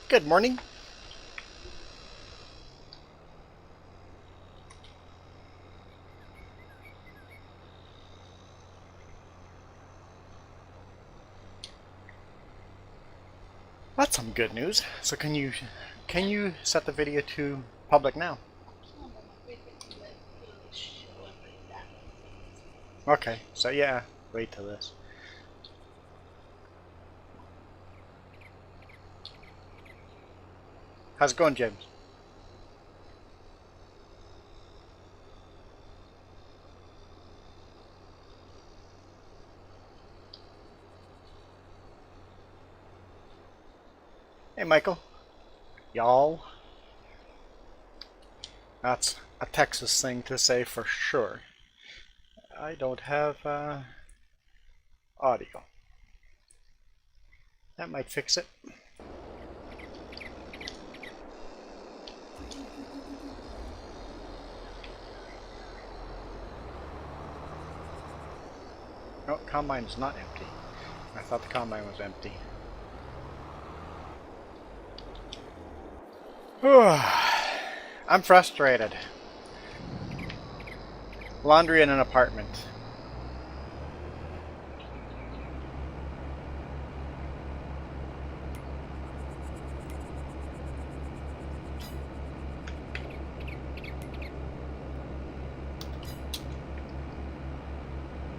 Good morning. That's some good news. So can you set the video to public now? Okay, so yeah, wait till this. How's it going, James? Hey, Michael. Y'all. That's a Texas thing to say for sure. I don't have audio. That might fix it. No, combine's not empty. I thought the combine was empty. I'm frustrated. Laundry in an apartment.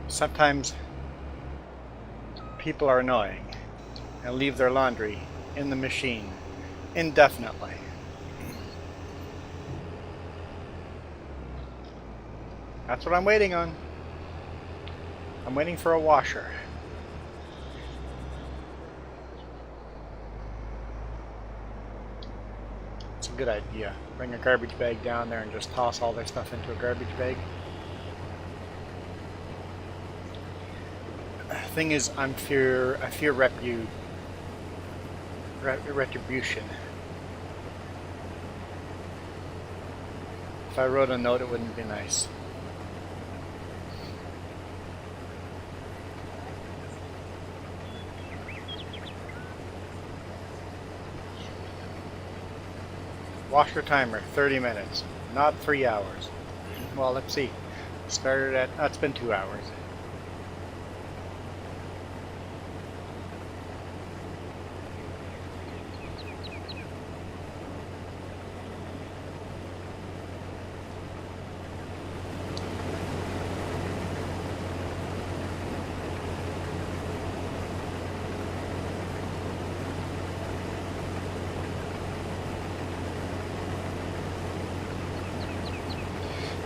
Sometimes people are annoying and leave their laundry in the machine indefinitely. That's what I'm waiting on. I'm waiting for a washer. It's a good idea. Bring a garbage bag down there and just toss all their stuff into a garbage bag. Thing is, I fear retribution. If I wrote a note, it wouldn't be nice. Washer timer, 30 minutes, not 3 hours. Well, let's see. Started at, it's been 2 hours.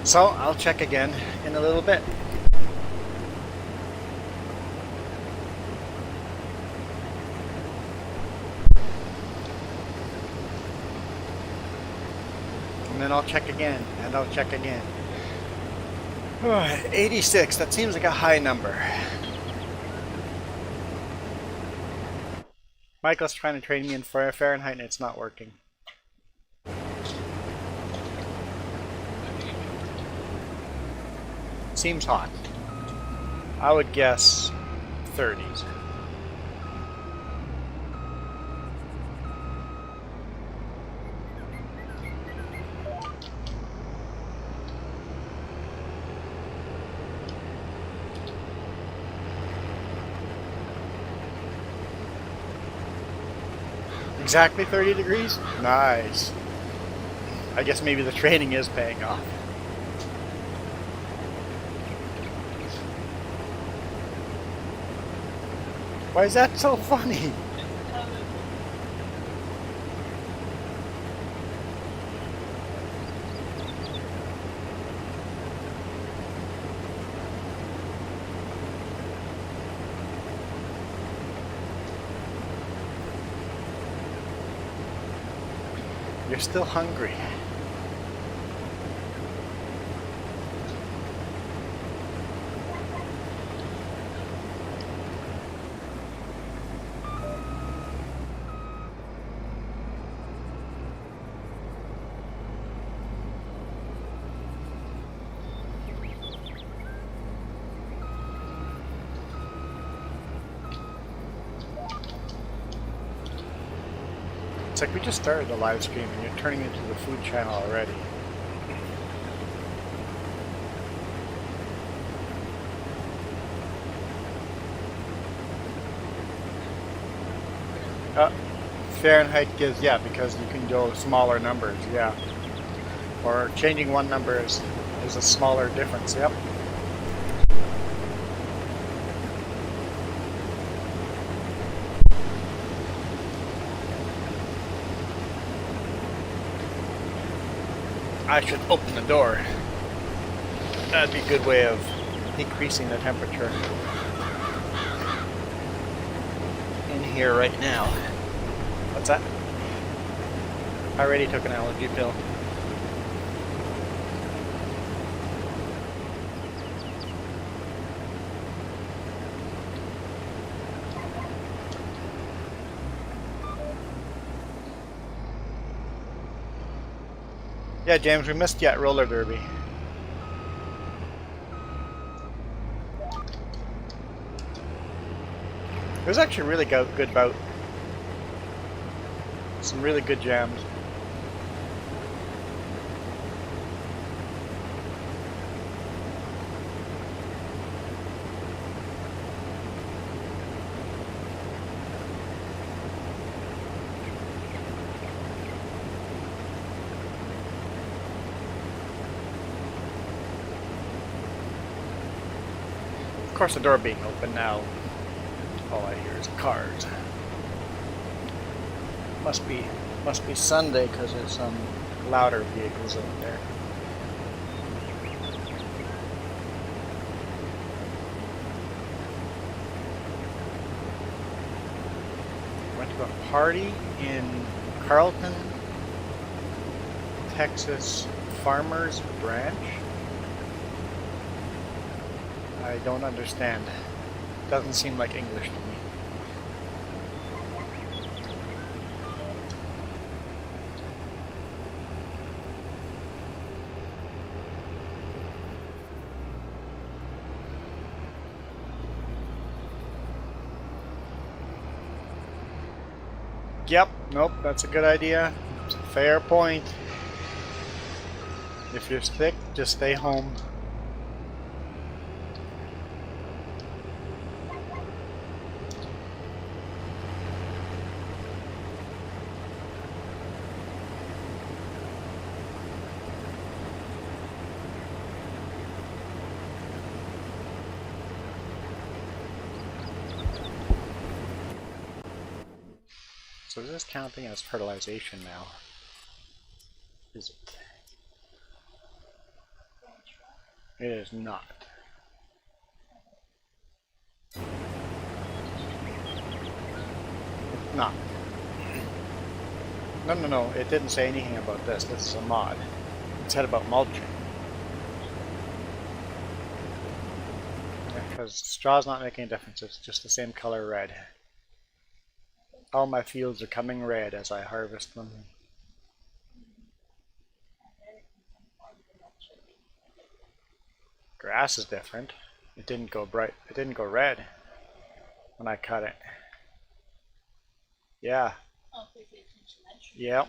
So I'll check again in a little bit. And then I'll check again, and I'll check again. 86, that seems like a high number. Michael's trying to train me in Fahrenheit and it's not working. Seems hot. I would guess 30s. Exactly 30 degrees? Nice. I guess maybe the training is paying off. Why is that so funny? You're still hungry. It's like we just started the live stream and you're turning into the food channel already. Fahrenheit gives, yeah, because you can go smaller numbers, yeah. Or changing one number is a smaller difference, yep. I should open the door. That'd be a good way of decreasing the temperature in here right now. What's that? I already took an allergy pill. Yeah, James, we missed yet roller derby. It was actually a really good bout. Some really good jams. Of course, the door being open now, all I hear is cars. Must be Sunday because there's some louder vehicles out there. Went to a party in Carlton, Texas Farmers Branch. I don't understand. Doesn't seem like English to me. Yep, nope, that's a good idea. It's a fair point. If you're sick, just stay home. So is this counting as fertilization now? Is it? It is not. It's not. No, it didn't say anything about this. This is a mod. It said about mulching. Because straw's not making a difference, it's just the same color red. All my fields are coming red as I harvest them. Grass is different. It didn't go bright. It didn't go red when I cut it. Yeah. Yep.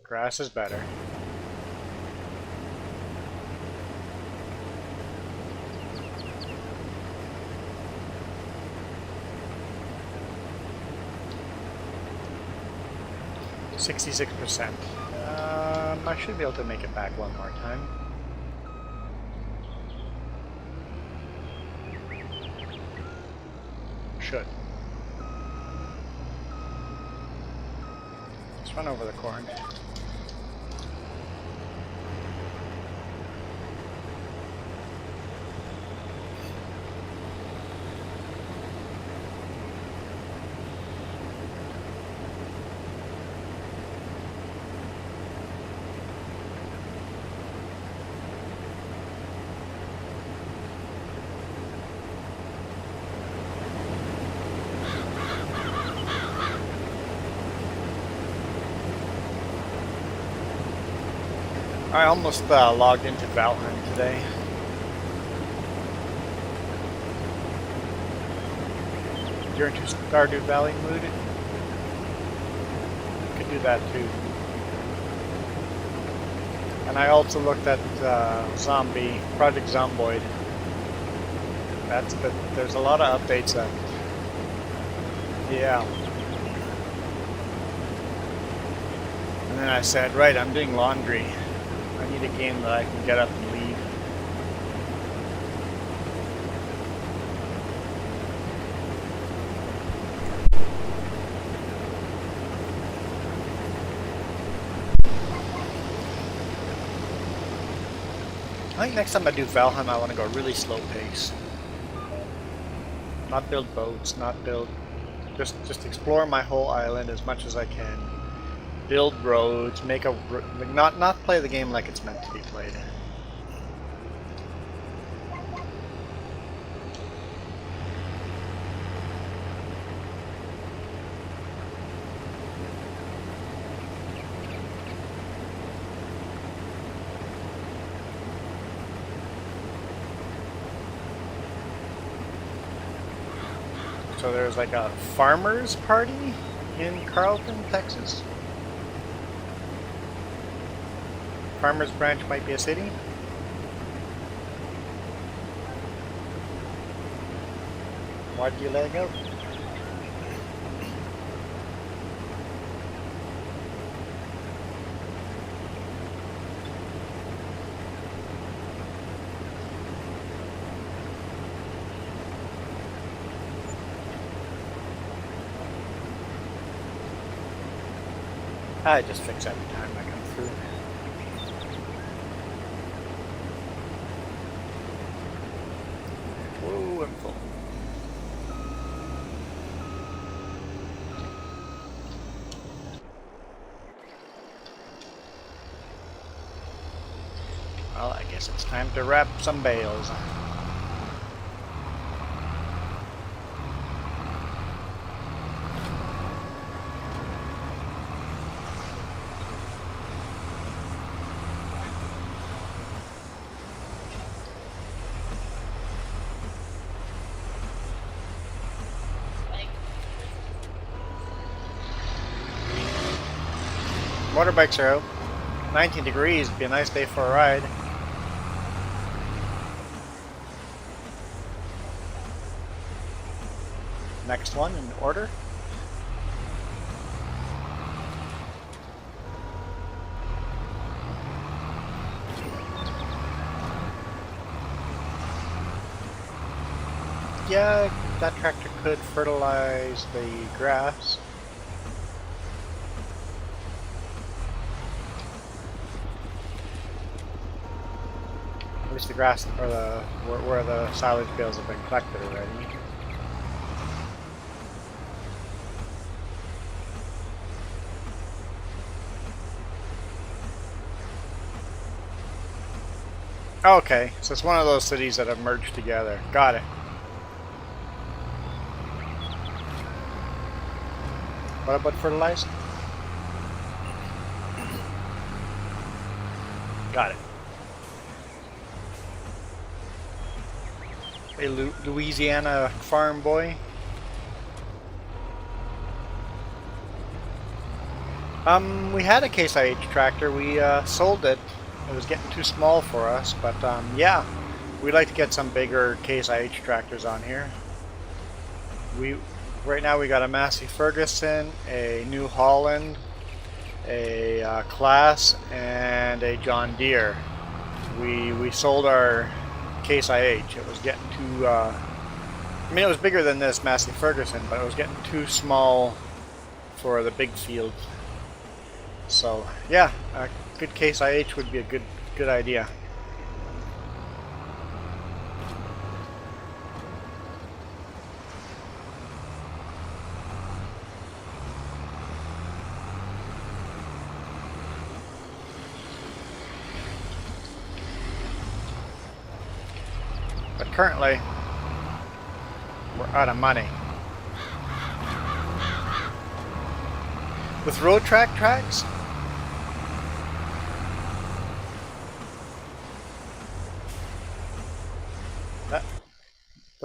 Grass is better. %66%. I should be able to make it back one more time. Should. Let's run over the corn. I almost logged into Valheim today. You're into Stardew Valley mood? do that too. And I also looked at Project Zomboid. There's a lot of updates that, yeah. And then I said, right, I'm doing laundry. I need a game that I can get up and leave. I think next time I do Valheim, I want to go really slow pace. Not build boats, not build... Just explore my whole island as much as I can. Build roads, make a... Not play the game like it's meant to be played. So there's like a farmer's party in Carlton, Texas. Farmer's Branch might be a city. Why did you let it go? I just fix every time I come through. Whoa, I'm full. Well, I guess it's time to wrap some bales. Motorbikes are out. 19 degrees would be a nice day for a ride. Next one in order. Yeah, that tractor could fertilize the grass. At least the grass, or where the silage bales have been collected already. Okay, so it's one of those cities that have merged together. Got it. What about fertilize? Got it. A Louisiana farm boy. We had a Case IH tractor. We sold it. It was getting too small for us, but yeah, we'd like to get some bigger Case IH tractors on here. Right now we got a Massey Ferguson, a New Holland, a Class, and a John Deere. We sold our Case IH. It was getting too, I mean, it was bigger than this Massey Ferguson, but it was getting too small for the big field. So yeah, a good Case IH would be a good idea. But currently, we're out of money. With road tracks,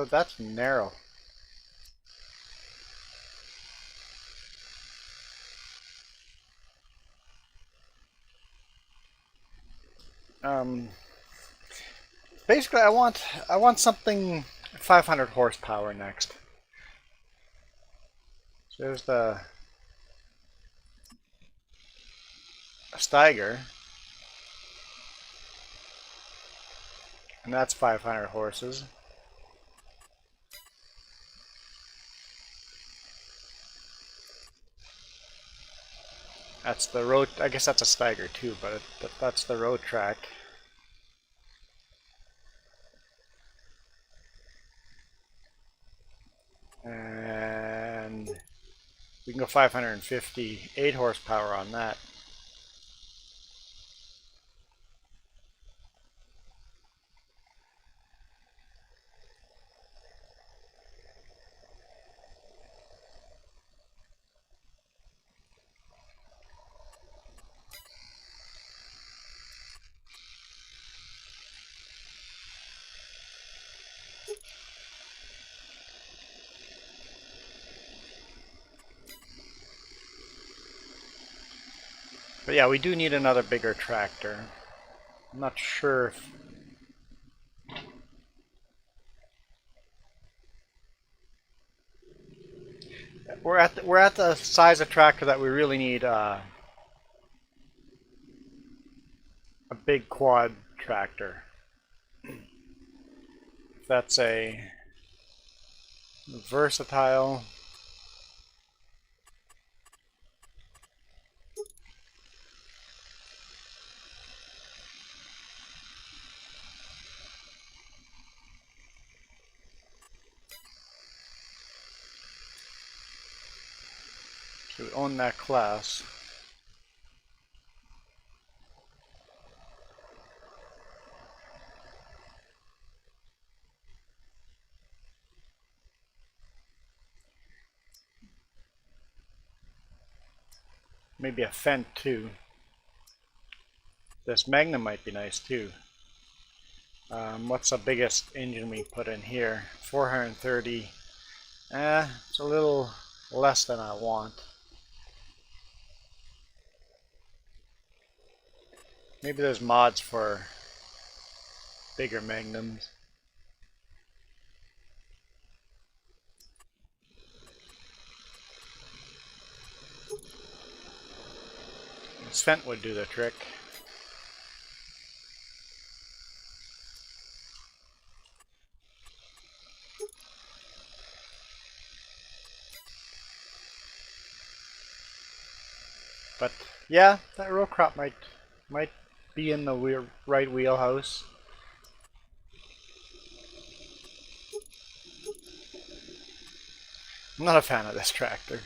that's narrow. Basically, I want something 500 horsepower next. So there's the Steiger, and that's 500 horses. That's the road. I guess that's a Steiger too, but that's the road track. And we can go 558 horsepower on that. But yeah, we do need another bigger tractor. I'm not sure if... We're at the size of tractor that we really need a big quad tractor. If that's a versatile... to own that class. Maybe a Fent too. This Magnum might be nice too. What's the biggest engine we put in here? 430. It's a little less than I want. Maybe there's mods for bigger Magnums. This Fent would do the trick. But yeah, that row crop might be in the right wheelhouse. I'm not a fan of this tractor.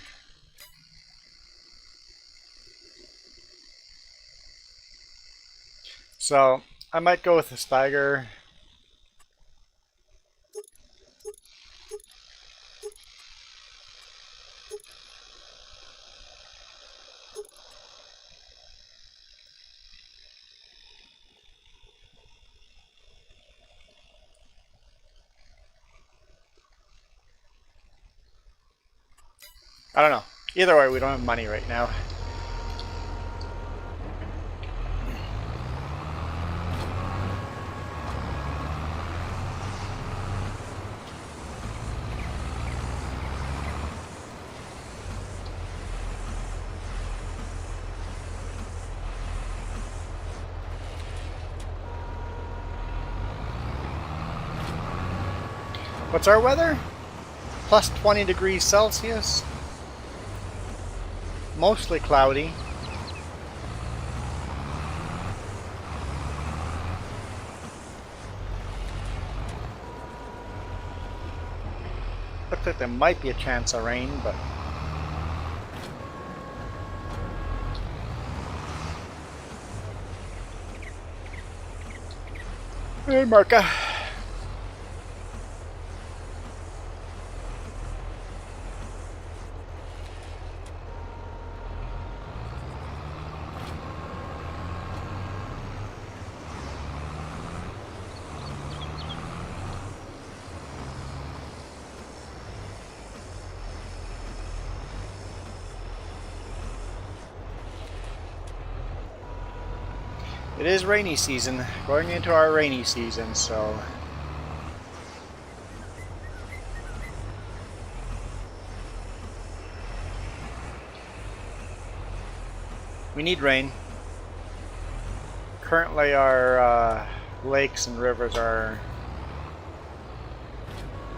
So I might go with the Steiger. I don't know. Either way, we don't have money right now. What's our weather? Plus 20 degrees Celsius. Mostly cloudy. Looks like there might be a chance of rain, but hey, Marka. It is rainy season, going into our rainy season, so we need rain. Currently our lakes and rivers are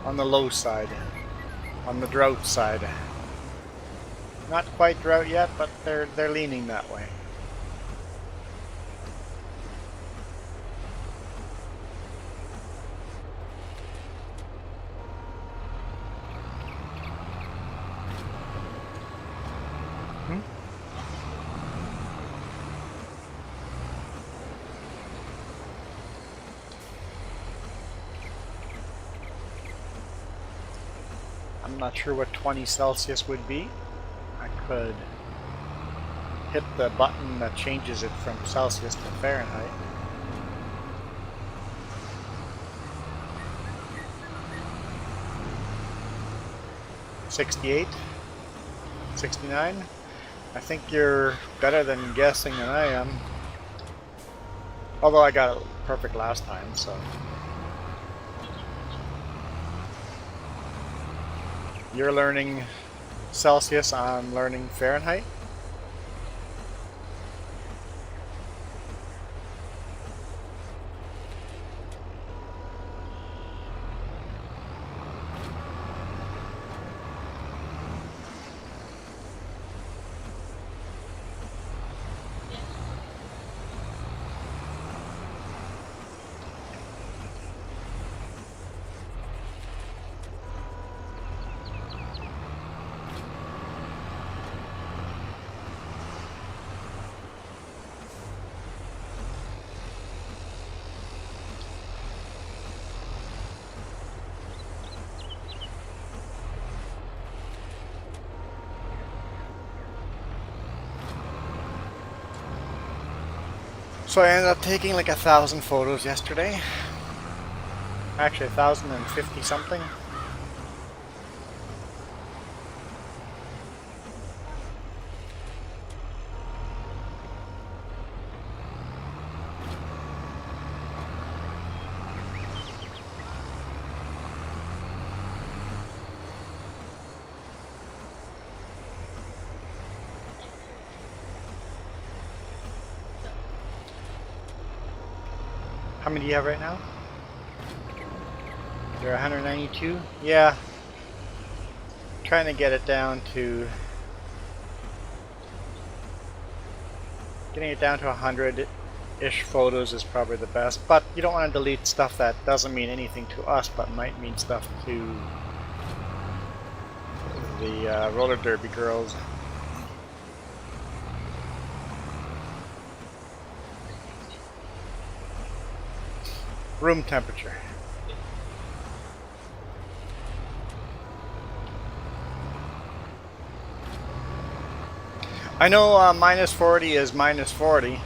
on the low side, on the drought side. Not quite drought yet, but they're leaning that way. I'm not sure what 20 Celsius would be. I could hit the button that changes it from Celsius to Fahrenheit. $68, $69. I think you're better than guessing than I am. Although I got it perfect last time, so. You're learning Celsius, I'm learning Fahrenheit. So I ended up taking like 1,000 photos yesterday. Actually 1,050 something. How many do you have right now? You're 192? Yeah. Trying to get it down to... Getting it down to 100-ish photos is probably the best. But you don't want to delete stuff that doesn't mean anything to us, but might mean stuff to the roller derby girls. Room temperature. I know minus 40 is minus 40.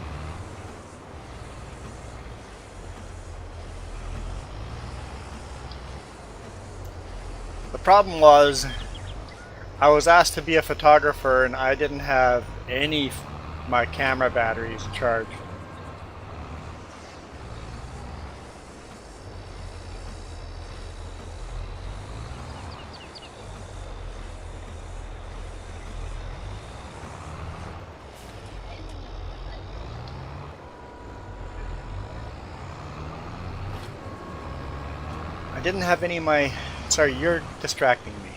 The problem was I was asked to be a photographer and I didn't have any my camera batteries charged. I didn't have any of my... Sorry, you're distracting me.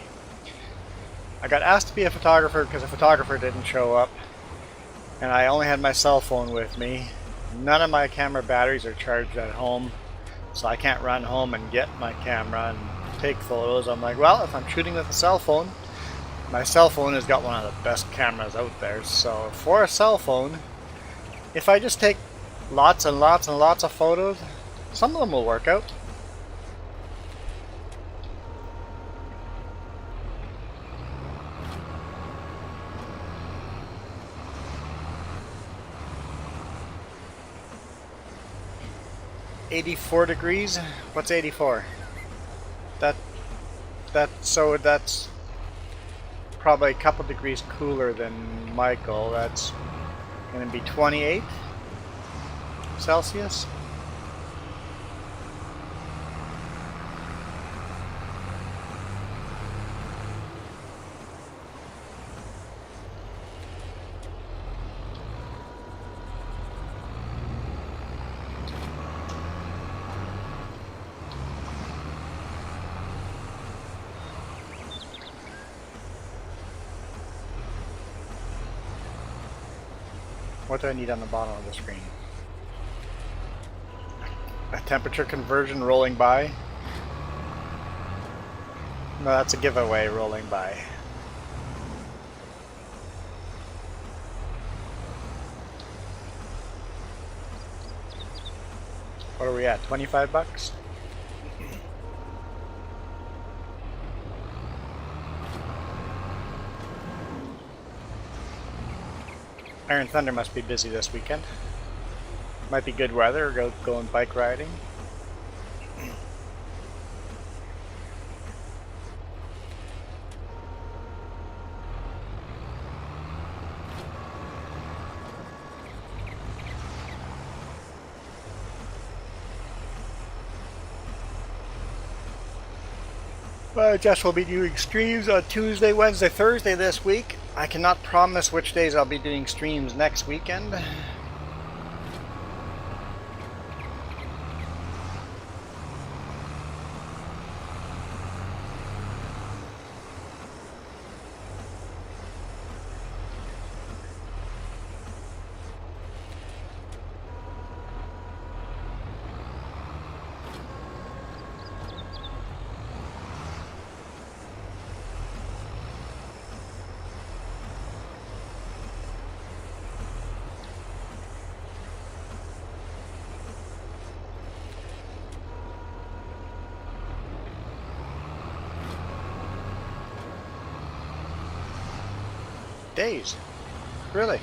I got asked to be a photographer because a photographer didn't show up. And I only had my cell phone with me. None of my camera batteries are charged at home. So I can't run home and get my camera and take photos. I'm like, well, if I'm shooting with a cell phone, my cell phone has got one of the best cameras out there. So for a cell phone, if I just take lots and lots and lots of photos, some of them will work out. $84 degrees. What's 84? So that's probably a couple degrees cooler than Michael. That's going to be 28. Celsius. What do I need on the bottom of the screen? A temperature conversion rolling by? No, that's a giveaway rolling by. What are we at? 25 bucks? Iron Thunder must be busy this weekend. Might be good weather or going bike riding. Jess will be doing streams on Tuesday, Wednesday, Thursday this week. I cannot promise which days I'll be doing streams next weekend. Days? Really?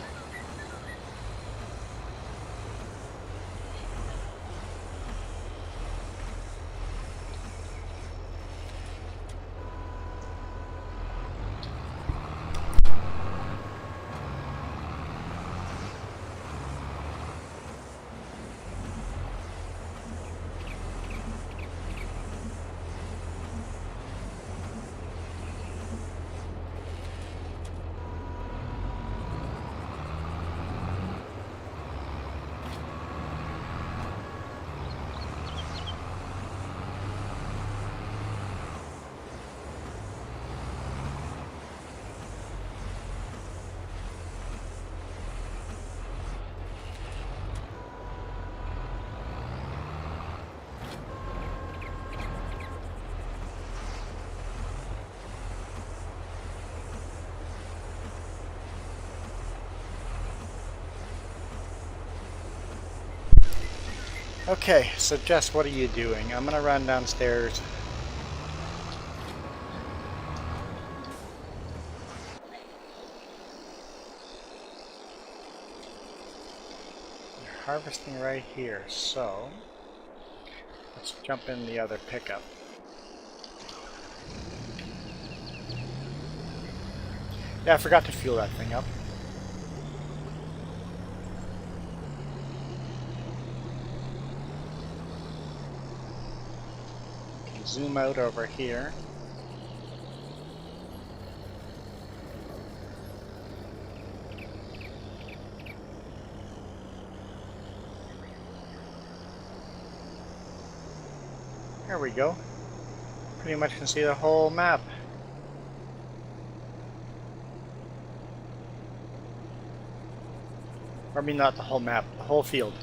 Okay, so Jess, what are you doing? I'm gonna run downstairs. You're harvesting right here, so let's jump in the other pickup. Yeah, I forgot to fuel that thing up. Zoom out over here. There we go. Pretty much can see the whole map. I mean, not the whole map, the whole field.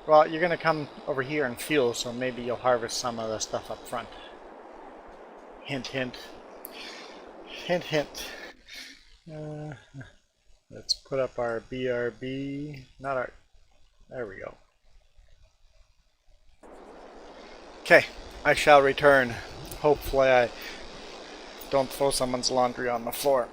Well, you're gonna come over here and fuel, so maybe you'll harvest some of the stuff up front. Hint, hint. Hint, hint. Let's put up our BRB. Not our... There we go. Okay, I shall return. Hopefully I don't throw someone's laundry on the floor.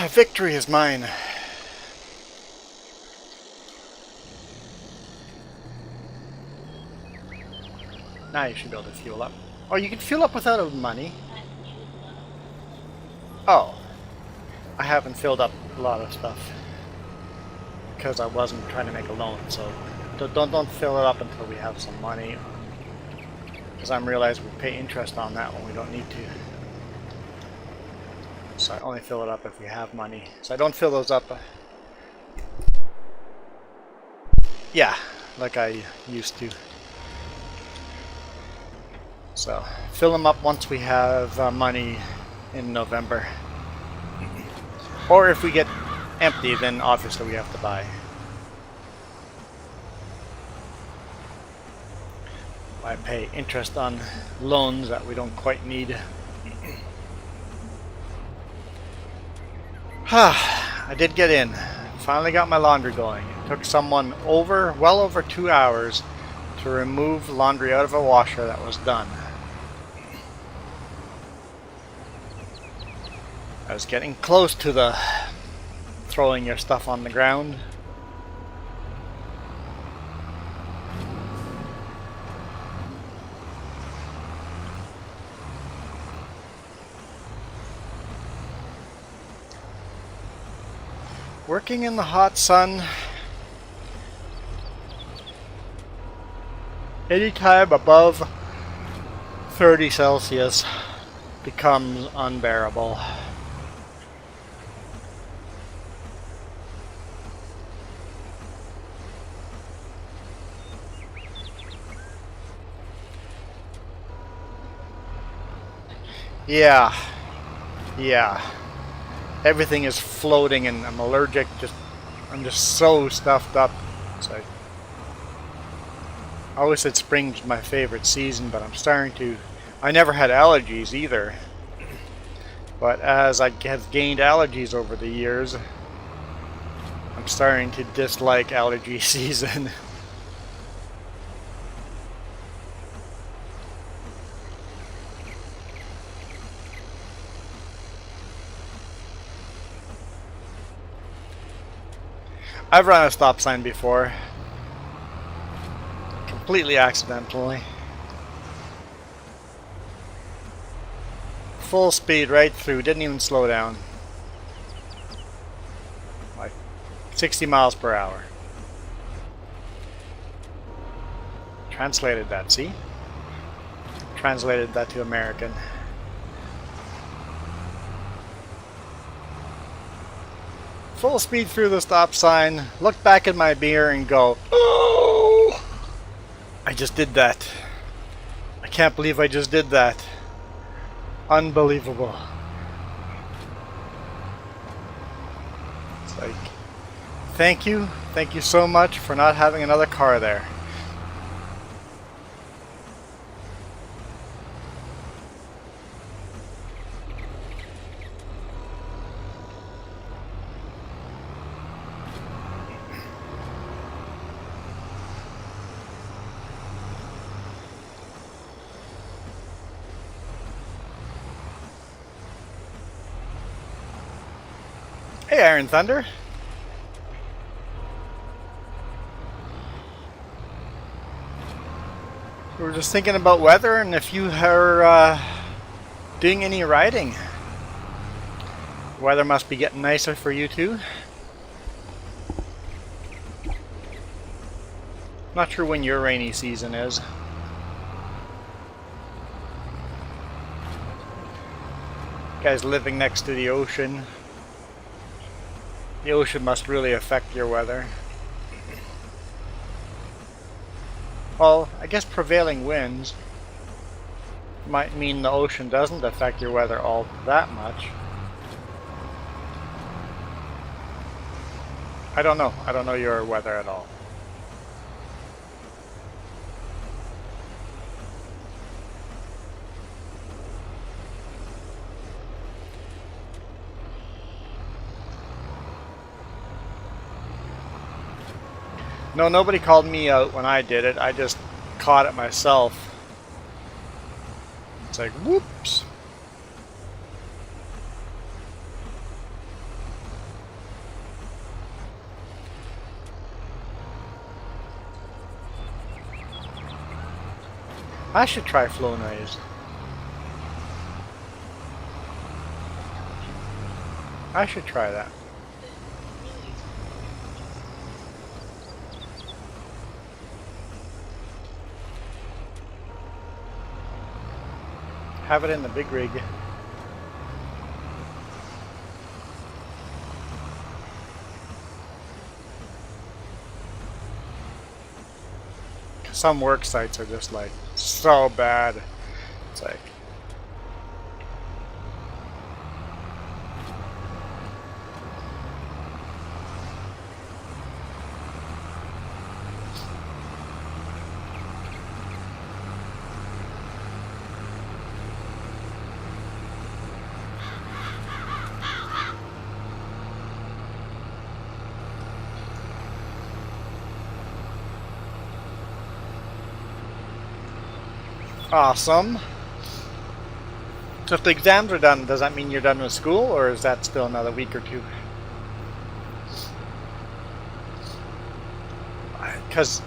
Victory is mine. Now you should be able to fuel up. Oh, you can fuel up without money. Oh. I haven't filled up a lot of stuff. Because I wasn't trying to make a loan, so don't fill it up until we have some money. Because I'm realizing we pay interest on that when we don't need to. So I only fill it up if we have money. So I don't fill those up. Yeah, like I used to. So fill them up once we have money in November. Or if we get empty, then obviously we have to buy. I pay interest on loans that we don't quite need. I did get in. Finally got my laundry going. It took someone well over 2 hours to remove laundry out of a washer that was done. I was getting close to the throwing your stuff on the ground. Working in the hot sun, anytime above 30 Celsius becomes unbearable. Yeah. Everything is floating and I'm allergic. I'm just so stuffed up. So I always said spring's my favorite season, but I'm starting to... I never had allergies either. But as I have gained allergies over the years, I'm starting to dislike allergy season. I've run a stop sign before. Completely accidentally. Full speed right through, didn't even slow down. Like 60 miles per hour. Translated that, see? Translated that to American. Full speed through the stop sign, look back at my mirror and go, oh! I just did that. I can't believe I just did that. Unbelievable. It's like, thank you so much for not having another car there. Hey, Iron Thunder. We were just thinking about weather and if you are doing any riding. Weather must be getting nicer for you too. Not sure when your rainy season is. You guys living next to the ocean. The ocean must really affect your weather. Well, I guess prevailing winds might mean the ocean doesn't affect your weather all that much. I don't know. I don't know your weather at all. No, nobody called me out when I did it. I just caught it myself. It's like, whoops. I should try flow noise. I should try that. Have it in the big rig. Some work sites are just like so bad. It's like awesome. So if the exams are done, does that mean you're done with school, or is that still another week or two? Because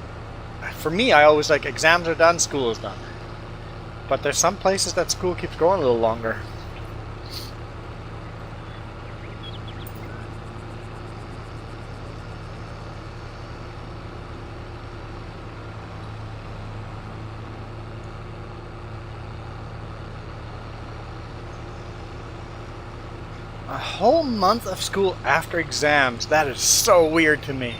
for me, I always like exams are done, school is done. But there's some places that school keeps going a little longer. A whole month of school after exams, that is so weird to me.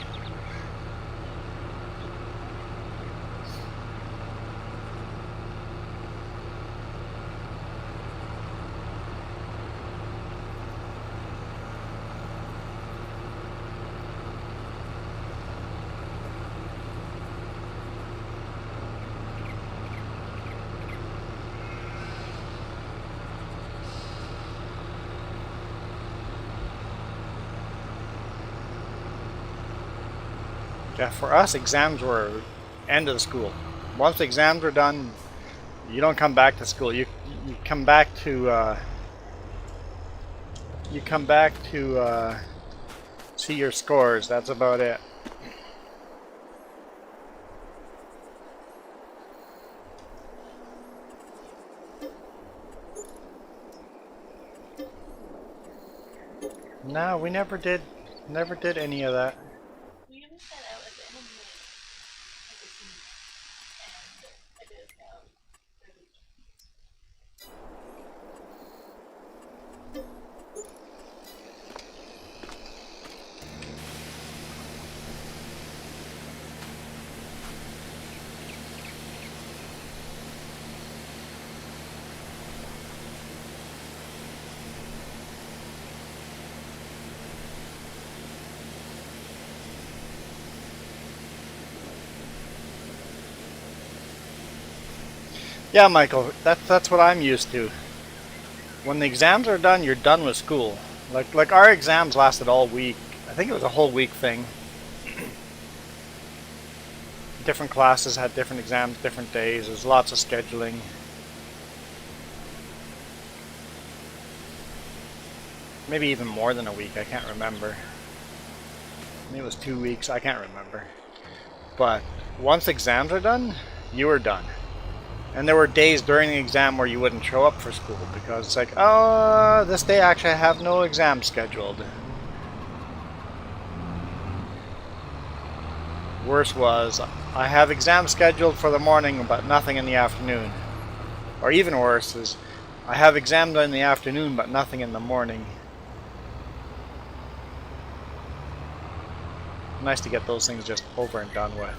Yeah, for us, exams were end of the school. Once the exams were done, you don't come back to school. You come back to see your scores. That's about it. No, we never did any of that. Yeah, Michael, that's what I'm used to. When the exams are done, you're done with school. Like our exams lasted all week. I think it was a whole week thing. Different classes had different exams, different days. There's lots of scheduling. Maybe even more than a week, I can't remember. Maybe it was 2 weeks, I can't remember. But once exams are done, you are done. And there were days during the exam where you wouldn't show up for school because it's like, oh, this day actually I have no exam scheduled. Worse was, I have exams scheduled for the morning but nothing in the afternoon. Or even worse is, I have exams in the afternoon but nothing in the morning. Nice to get those things just over and done with.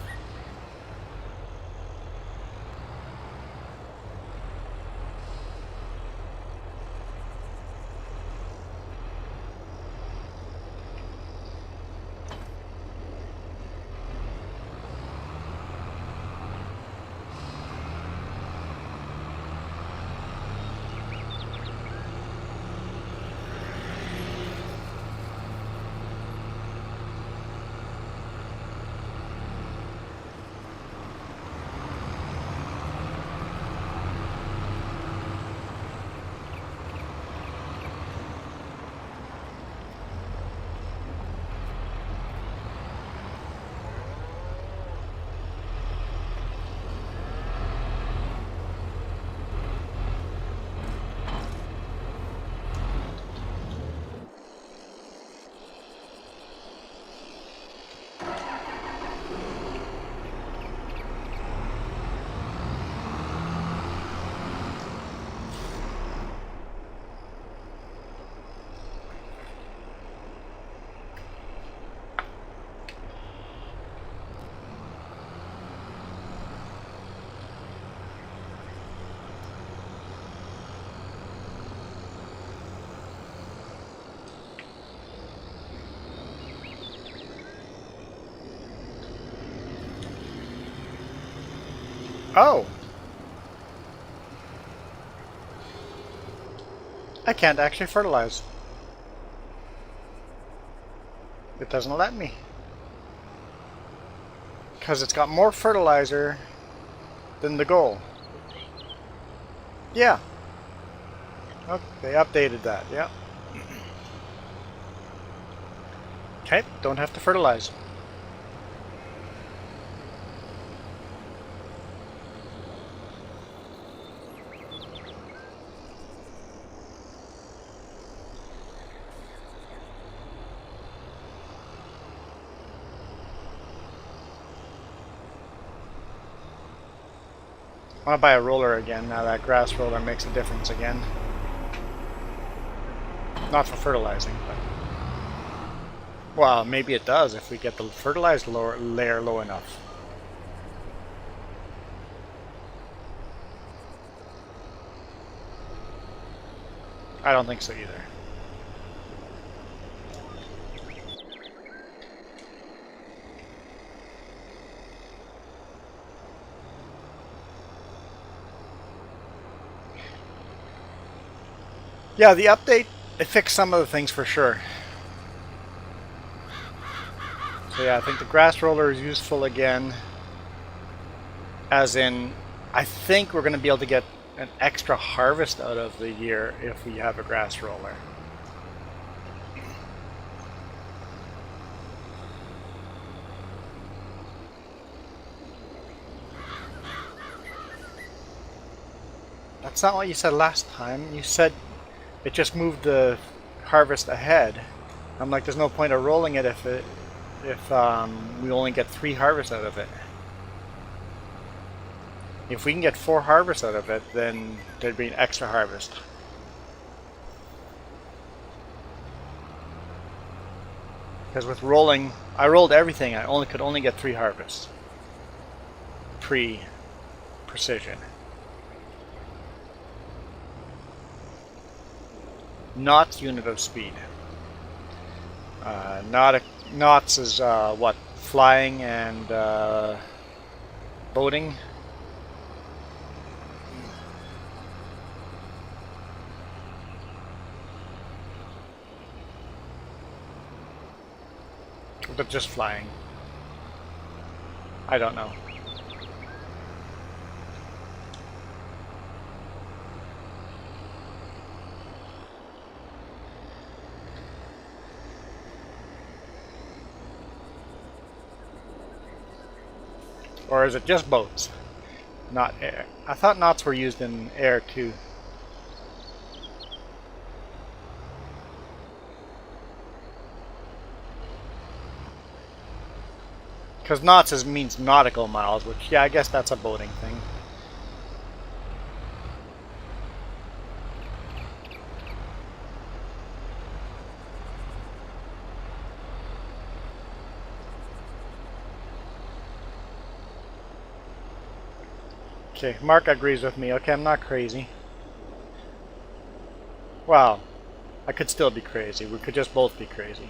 Oh! I can't actually fertilize. It doesn't let me. Because it's got more fertilizer than the goal. Yeah. Oh, they updated that, yeah. Okay, don't have to fertilize. I want to buy a roller again now that grass roller makes a difference again. Not for fertilizing, but... Well, maybe it does if we get the fertilized layer low enough. I don't think so either. Yeah, the update, it fixed some of the things for sure. So yeah, I think the grass roller is useful again. As in, I think we're going to be able to get an extra harvest out of the year if we have a grass roller. That's not what you said last time. You said it just moved the harvest ahead. I'm like, there's no point of rolling it if we only get 3 harvests out of it. If we can get 4 harvests out of it, then there'd be an extra harvest. Because with rolling, I rolled everything. I could only get 3 harvests. Pre-precision. Knots unit of speed. Knots is what? Flying and boating. But just flying. I don't know. Or is it just boats? Not air. I thought knots were used in air too. Because knots means nautical miles, which, yeah, I guess that's a boating thing. Okay, Mark agrees with me. Okay, I'm not crazy. Well, I could still be crazy. We could just both be crazy.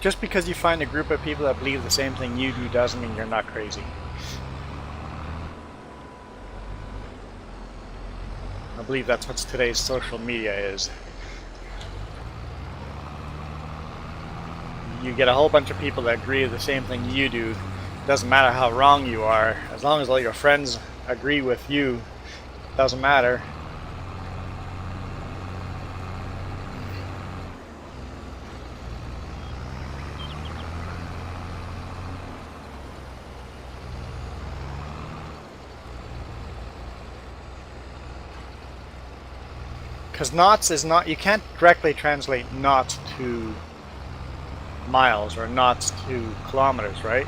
Just because you find a group of people that believe the same thing you do doesn't mean you're not crazy. I believe that's what today's social media is. You get a whole bunch of people that agree with the same thing you do. Doesn't matter how wrong you are. As long as all your friends agree with you, doesn't matter. Because knots is not, you can't directly translate knots to miles or knots to kilometers, right?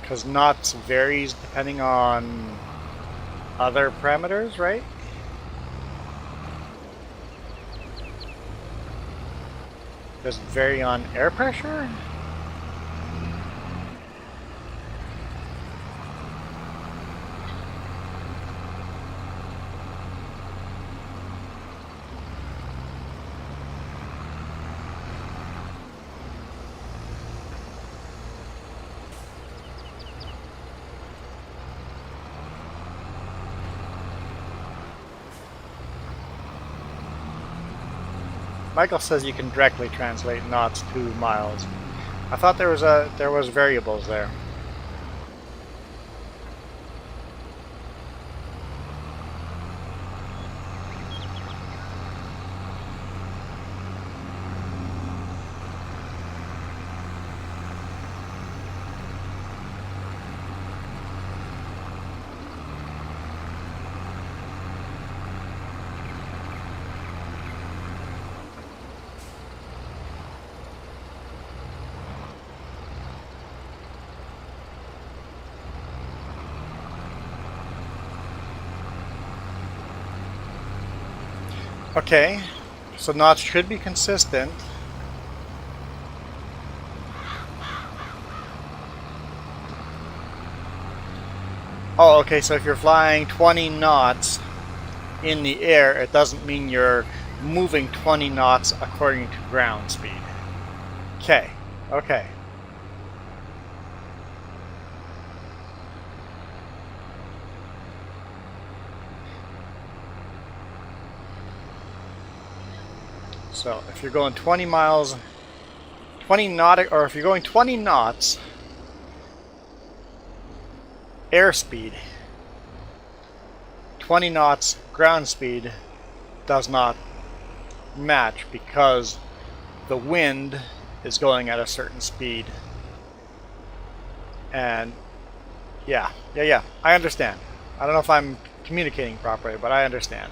Because knots varies depending on other parameters, right? Does it vary on air pressure? Michael says you can directly translate knots to miles. I thought there was variables there. Okay, so knots should be consistent. Oh, okay, so if you're flying 20 knots in the air, it doesn't mean you're moving 20 knots according to ground speed. Okay, okay. So if you're going 20 miles, 20 nautic, or if you're going 20 knots, airspeed, 20 knots ground speed does not match because the wind is going at a certain speed. And yeah, I understand. I don't know if I'm communicating properly, but I understand.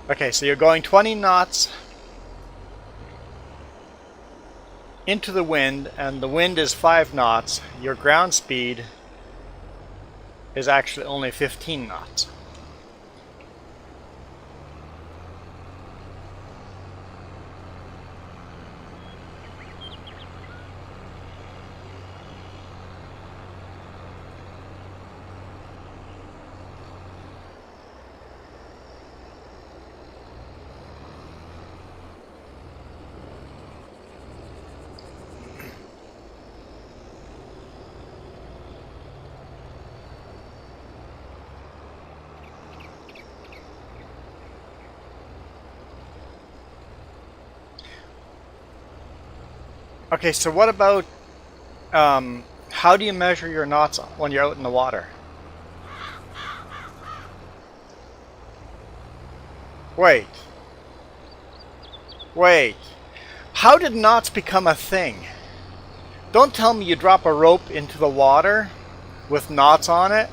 Okay, so you're going 20 knots into the wind, and the wind is 5 knots. Your ground speed is actually only 15 knots. Okay, so what about, how do you measure your knots when you're out in the water? Wait. How did knots become a thing? Don't tell me you drop a rope into the water with knots on it,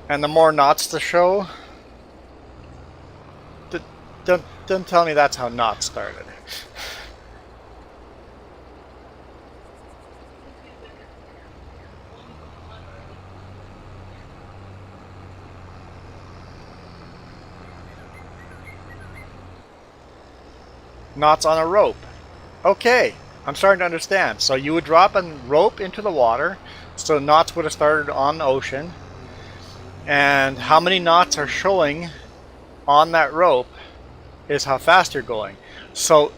and the more knots to show. Don't tell me that's how knots started. Knots on a rope. Okay, I'm starting to understand. So you would drop a rope into the water, so knots would have started on the ocean, and how many knots are showing on that rope is how fast you're going. So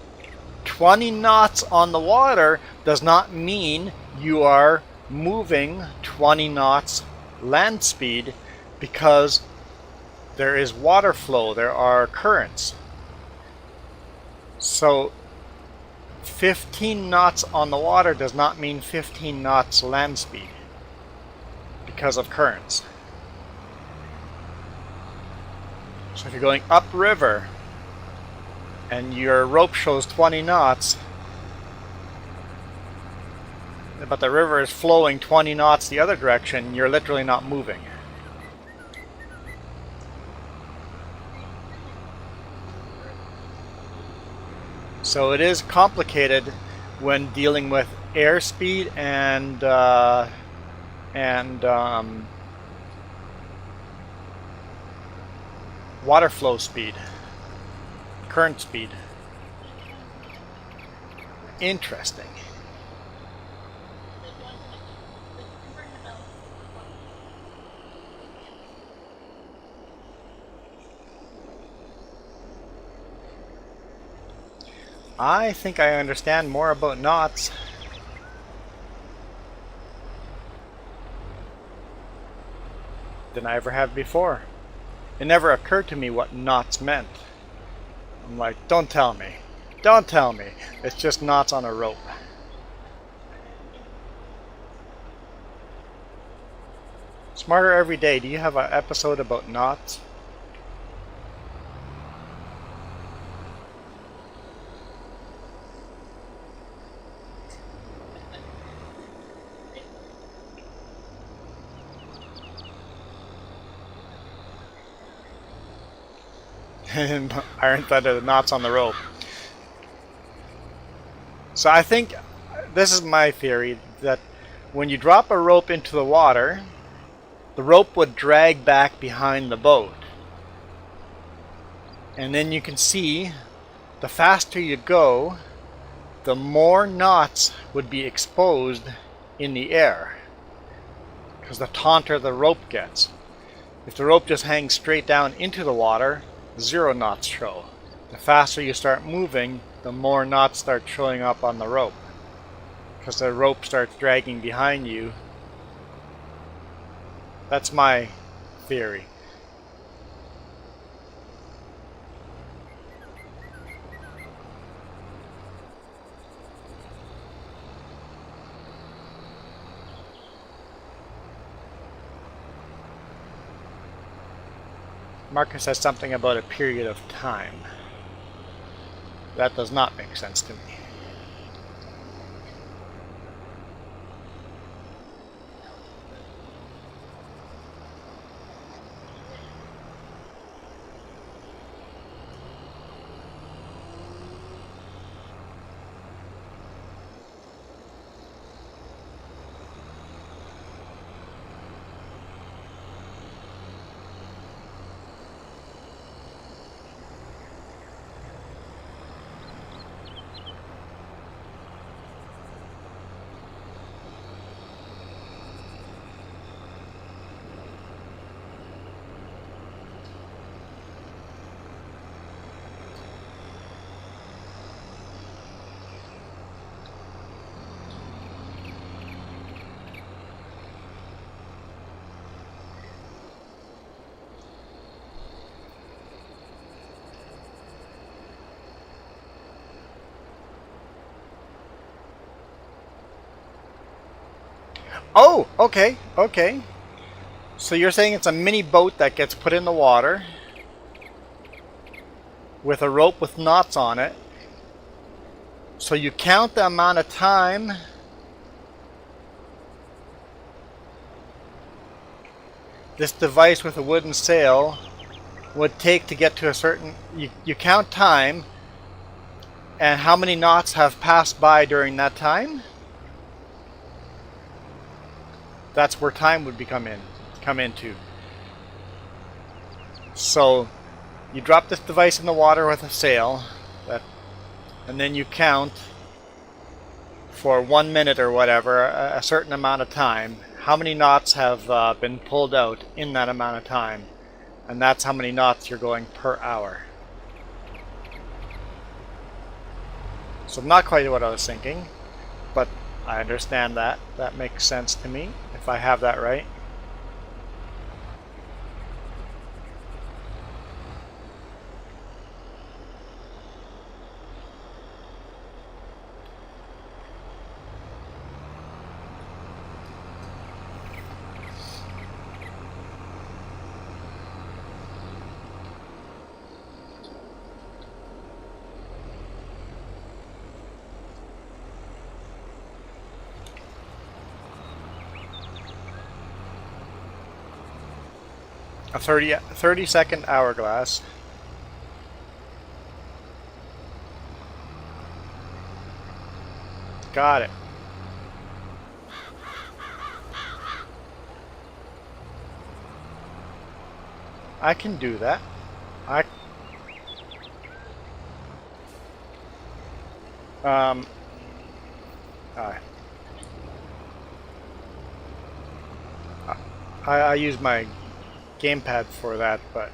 20 knots on the water does not mean you are moving 20 knots land speed, because there is water flow, there are currents. So 15 knots on the water does not mean 15 knots land speed because of currents. So if you're going upriver and your rope shows 20 knots, but the river is flowing 20 knots the other direction, you're literally not moving. So it is complicated when dealing with airspeed and water flow speed, current speed. Interesting. I think I understand more about knots than I ever have before. It never occurred to me what knots meant. I'm like, don't tell me. Don't tell me. It's just knots on a rope. Smarter Every Day, do you have an episode about knots? Iron Thunder, the knots on the rope. So I think, this is my theory, that when you drop a rope into the water, the rope would drag back behind the boat. And then you can see, the faster you go, the more knots would be exposed in the air. Because the taunter the rope gets. If the rope just hangs straight down into the water, 0 knots show. The faster you start moving, the more knots start showing up on the rope. Because the rope starts dragging behind you. That's my theory. Marcus says something about a period of time. That does not make sense to me. Oh, okay, okay. So you're saying it's a mini boat that gets put in the water with a rope with knots on it. So you count the amount of time this device with a wooden sail would take to get to a certain... You count time and how many knots have passed by during that time. That's where time would come into. So you drop this device in the water with a sail, and then you count for 1 minute or whatever, a certain amount of time, how many knots have been pulled out in that amount of time, and that's how many knots you're going per hour. So not quite what I was thinking, but I understand that. That makes sense to me, if I have that right. A 30-second hourglass. Got it. I can do that. I use my gamepad for that, but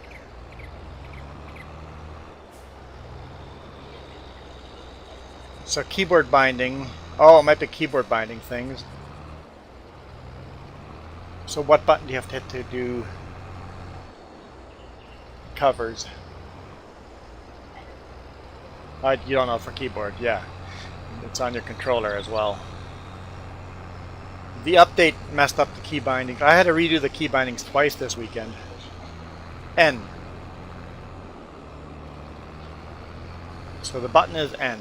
So keyboard binding. Oh, it might be keyboard binding things. So what button do you have to hit to do covers? You don't know for keyboard, yeah. It's on your controller as well. The update messed up the key binding. I had to redo the key bindings twice this weekend. N. So the button is N.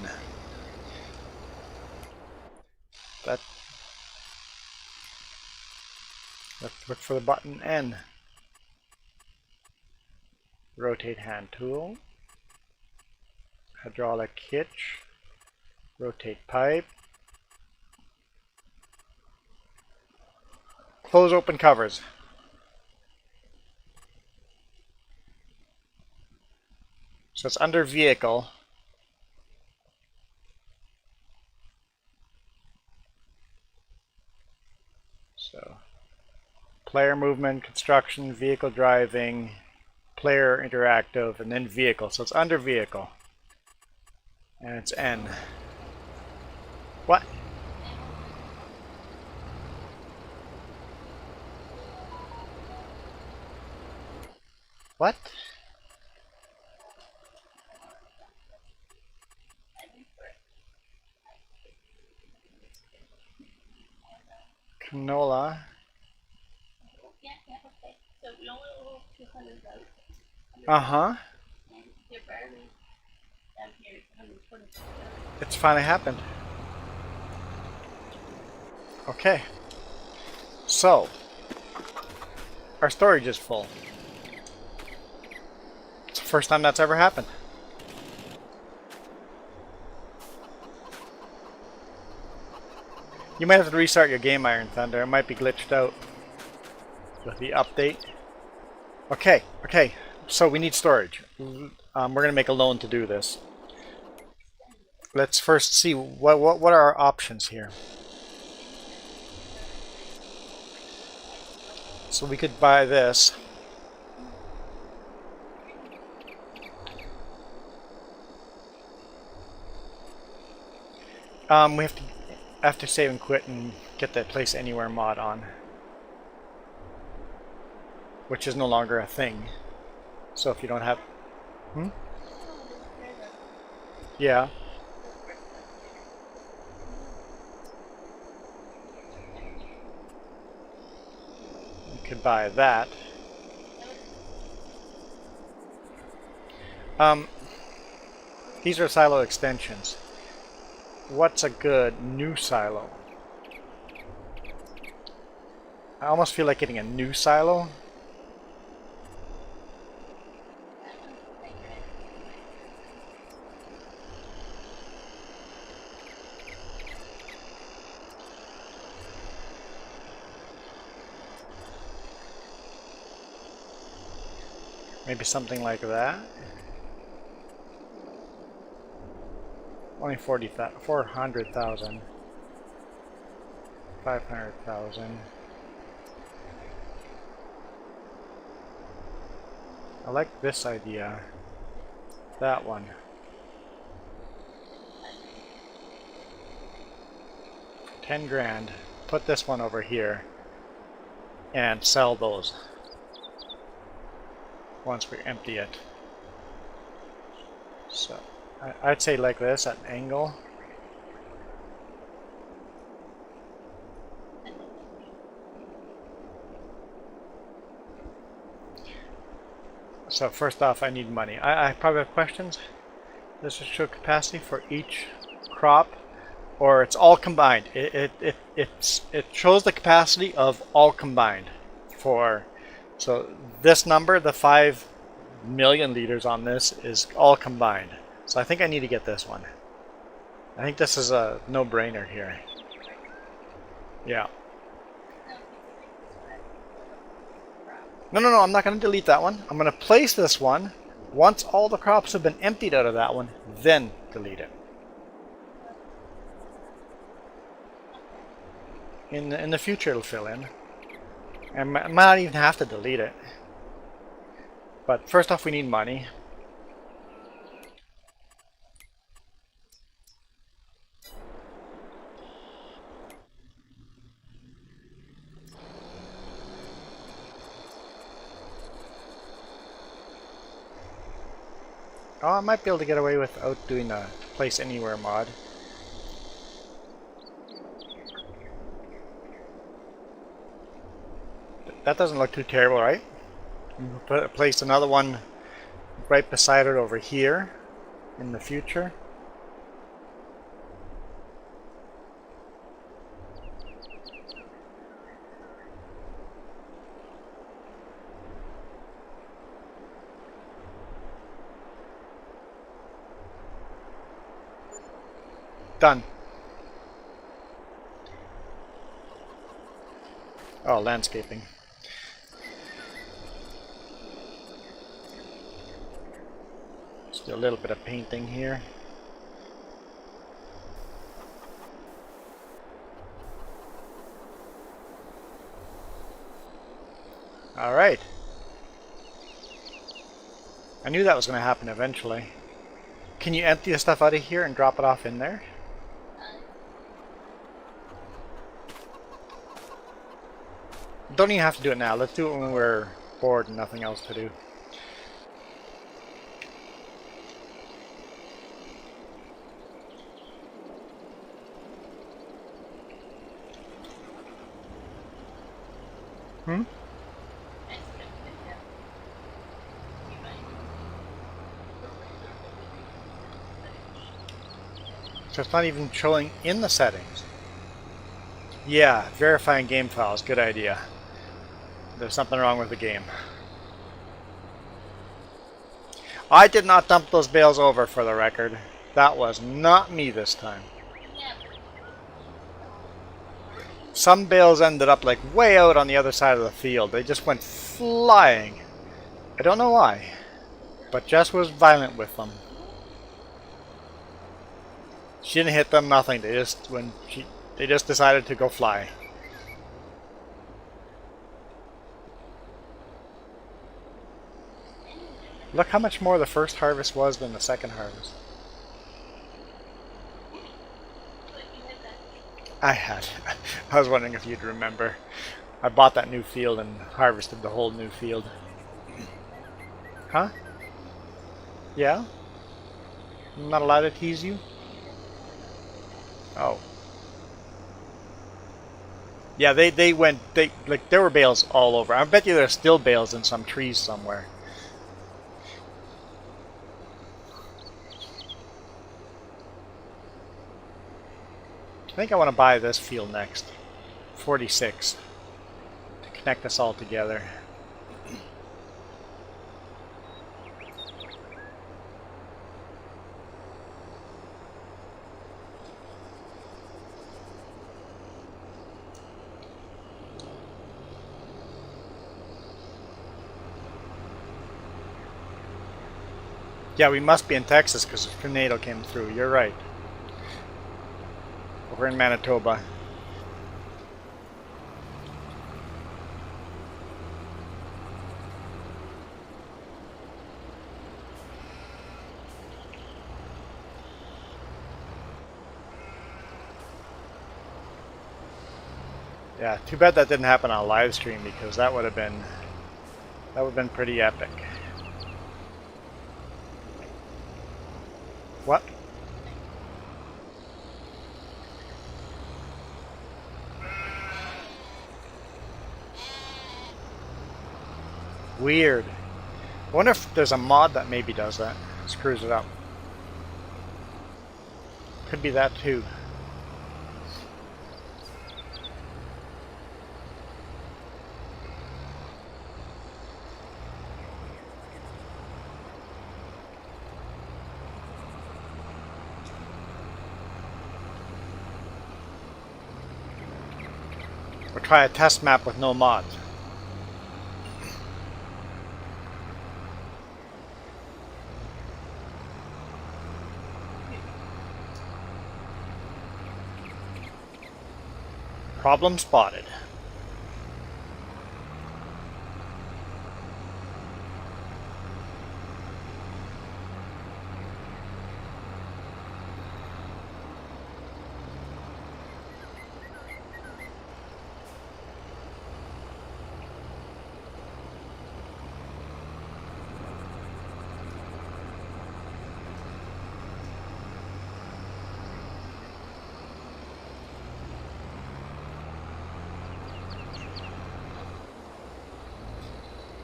Let's look for the button N. Rotate hand tool. Hydraulic hitch. Rotate pipe. Close open covers. So it's under vehicle. So player movement, construction, vehicle driving, player interactive, and then vehicle. So it's under vehicle. And it's N. What? What? Canola. Uh-huh. It's finally happened. Okay. So, our storage is full. It's the first time that's ever happened. You might have to restart your game, Iron Thunder. It might be glitched out with the update. Okay, okay. So we need storage. We're going to make a loan to do this. Let's first see what are our options here. So we could buy this. We have to save and quit and get that place anywhere mod on, which is no longer a thing. So if you don't have, yeah. You could buy that. These are silo extensions. What's a good new silo? I almost feel like getting a new silo. Maybe something like that. Only 400,000. 500,000. I like this idea. That one. $10,000. Put this one over here and sell those once we empty it. So I'd say like this at an angle. So first off, I need money. I probably have questions. This will show capacity for each crop, or it's all combined. It shows the capacity of all combined for. So this number, the 5 million liters on this, is all combined. So I think I need to get this one. I think this is a no-brainer here. Yeah. No, I'm not going to delete that one. I'm going to place this one. Once all the crops have been emptied out of that one, then delete it. In the future it'll fill in. I might not even have to delete it. But first off, we need money. Oh, I might be able to get away without doing a place anywhere mod. That doesn't look too terrible, right? Place another one right beside it over here in the future. Done. Oh, landscaping. Just do a little bit of painting here. All right. I knew that was going to happen eventually. Can you empty the stuff out of here and drop it off in there? Don't even have to do it now. Let's do it when we're bored and nothing else to do. So it's not even showing in the settings. Yeah, verifying game files. Good idea. There's something wrong with the game. I did not dump those bales over, for the record. That was not me this time. Some bales ended up like way out on the other side of the field. They just went flying. I don't know why, but Jess was violent with them. She didn't hit them, nothing. They just decided to go fly. Look how much more the first harvest was than the second harvest. I had. I was wondering if you'd remember. I bought that new field and harvested the whole new field. Huh? Yeah? I'm not allowed to tease you? Oh. Yeah, there were bales all over. I bet you there's still bales in some trees somewhere. I think I want to buy this field next. 46. To connect us all together. Yeah, we must be in Texas because the tornado came through. You're right. We're in Manitoba. Yeah, too bad that didn't happen on live stream because that would have been pretty epic. What? Weird. I wonder if there's a mod that maybe does that. Screws it up. Could be that too. Or try a test map with no mods. Problem spotted.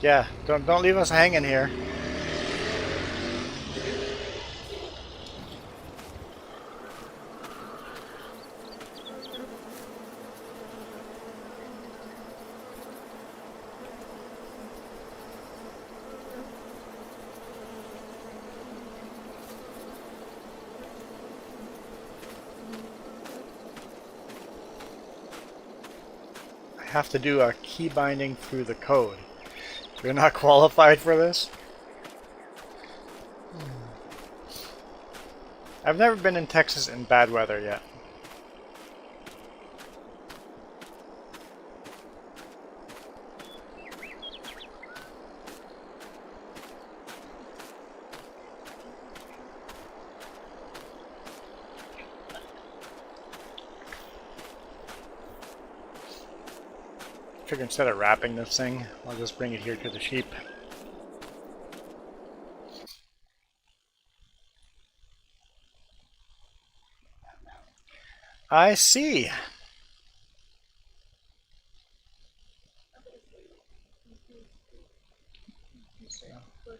Yeah, don't leave us hanging here. I have to do a key binding through the code. You're not qualified for this? I've never been in Texas in bad weather yet. I figure instead of wrapping this thing, I'll just bring it here to the sheep. I see.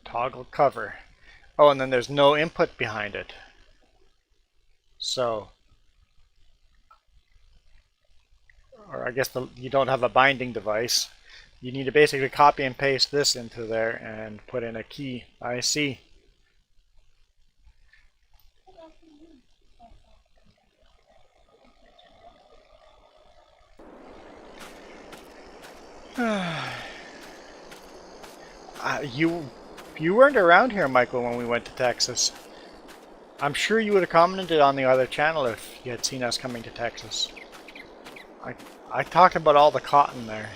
Toggle cover. Oh, and then there's no input behind it. So, or I guess you don't have a binding device. You need to basically copy and paste this into there and put in a key. I see. You weren't around here, Michael, when we went to Texas. I'm sure you would have commented on the other channel if you had seen us coming to Texas. I talked about all the cotton there.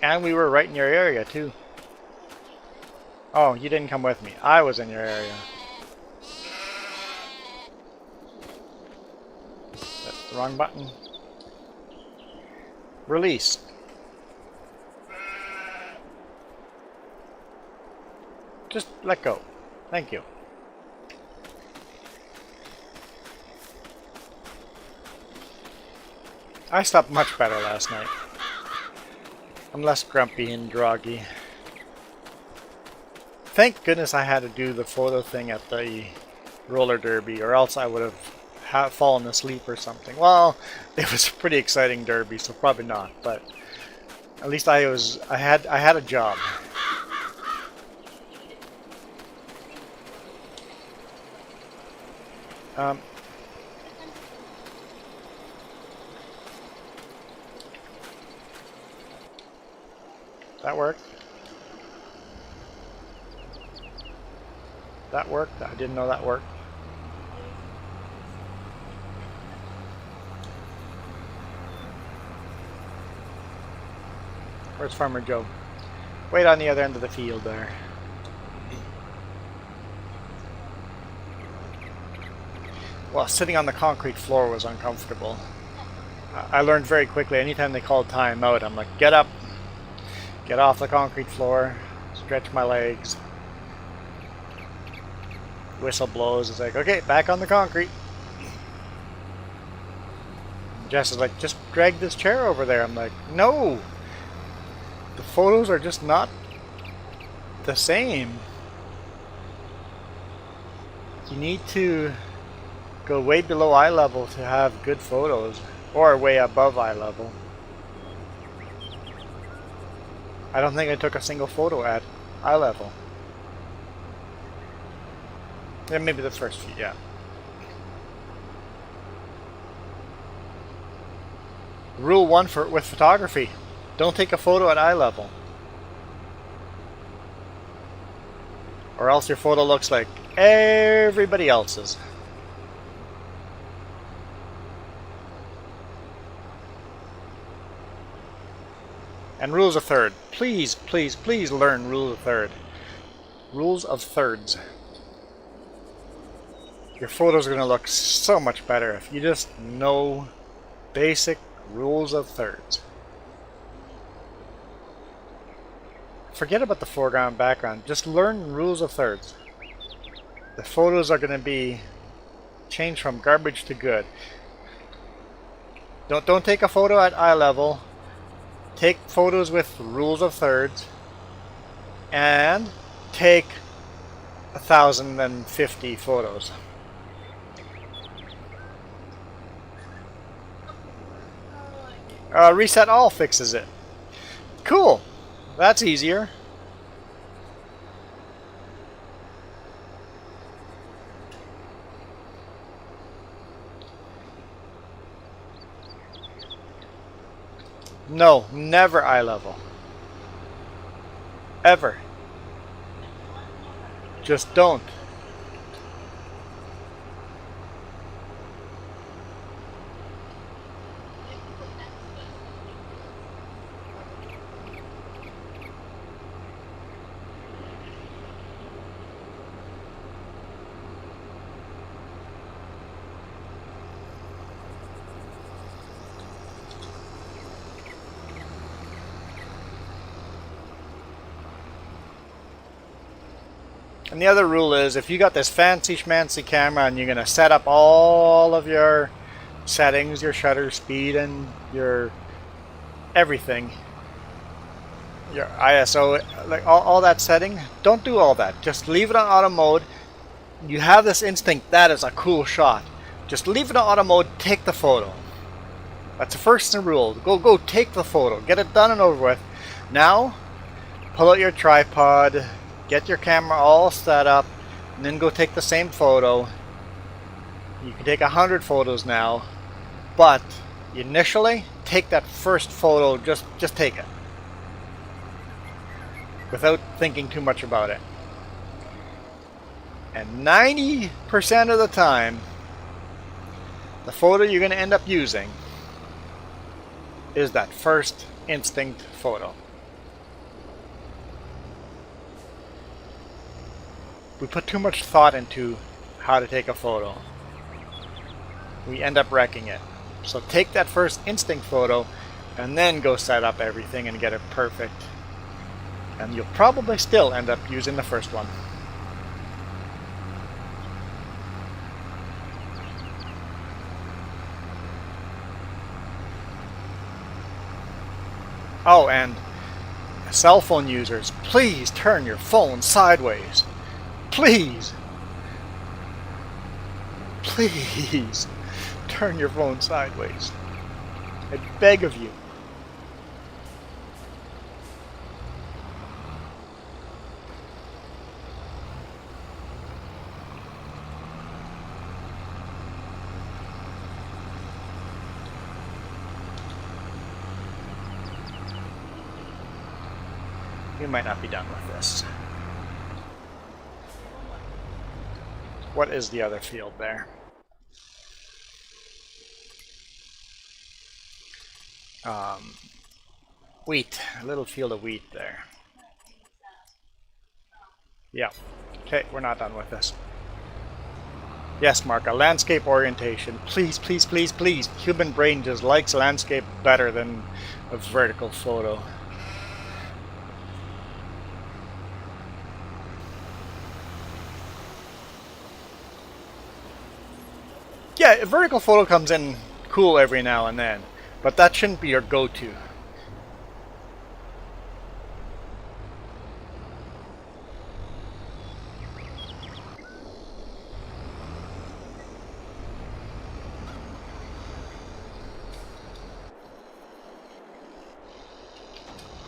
And we were right in your area too. Oh, you didn't come with me. I was in your area. That's the wrong button. Release. Just let go. Thank you. I slept much better last night. I'm less grumpy and groggy. Thank goodness I had to do the photo thing at the roller derby, or else I would have fallen asleep or something. Well, it was a pretty exciting derby, so probably not. But at least I had a job. That worked. That worked. I didn't know that worked. Where's Farmer Joe? Wait on the other end of the field there. Well, sitting on the concrete floor was uncomfortable. I learned very quickly, anytime they called timeout, I'm like, get up, get off the concrete floor, stretch my legs. Whistle blows, it's like, okay, back on the concrete. Jess is like, just drag this chair over there. I'm like, no! The photos are just not the same. You need to go way below eye level to have good photos, or way above eye level. I don't think I took a single photo at eye level. Yeah, maybe the first few, yeah. Rule 1 with photography: don't take a photo at eye level, or else your photo looks like everybody else's. And rules of third. Please, please, please learn rules of third. Rules of thirds. Your photos are going to look so much better if you just know basic rules of thirds. Forget about the foreground, background. Just learn rules of thirds. The photos are going to be changed from garbage to good. Don't take a photo at eye level. Take photos with rules of thirds, and take 1,050 photos. Reset all fixes it. Cool. That's easier. No, never eye level. Ever. Just don't. And the other rule is, if you got this fancy schmancy camera and you're going to set up all of your settings, your shutter speed and your everything, your ISO, like all that setting, don't do all that. Just leave it on auto mode. You have this instinct, that is a cool shot. Just leave it on auto mode, take the photo. That's the first rule. Go take the photo. Get it done and over with. Now, pull out your tripod, get your camera all set up, and then go take the same photo. You can take 100 photos now, but initially, take that first photo, just take it. Without thinking too much about it. And 90% of the time, the photo you're going to end up using is that first instinct photo. We put too much thought into how to take a photo. We end up wrecking it. So take that first instinct photo and then go set up everything and get it perfect. And you'll probably still end up using the first one. Oh, and cell phone users, please turn your phone sideways. Please. Please turn your phone sideways. I beg of you. You might not be done with this. What is the other field there? Wheat. A little field of wheat there. Yeah. Okay, we're not done with this. Yes, Mark, a landscape orientation. Please, please, please, please. Human brain just likes landscape better than a vertical photo. Yeah, a vertical photo comes in cool every now and then, but that shouldn't be your go-to.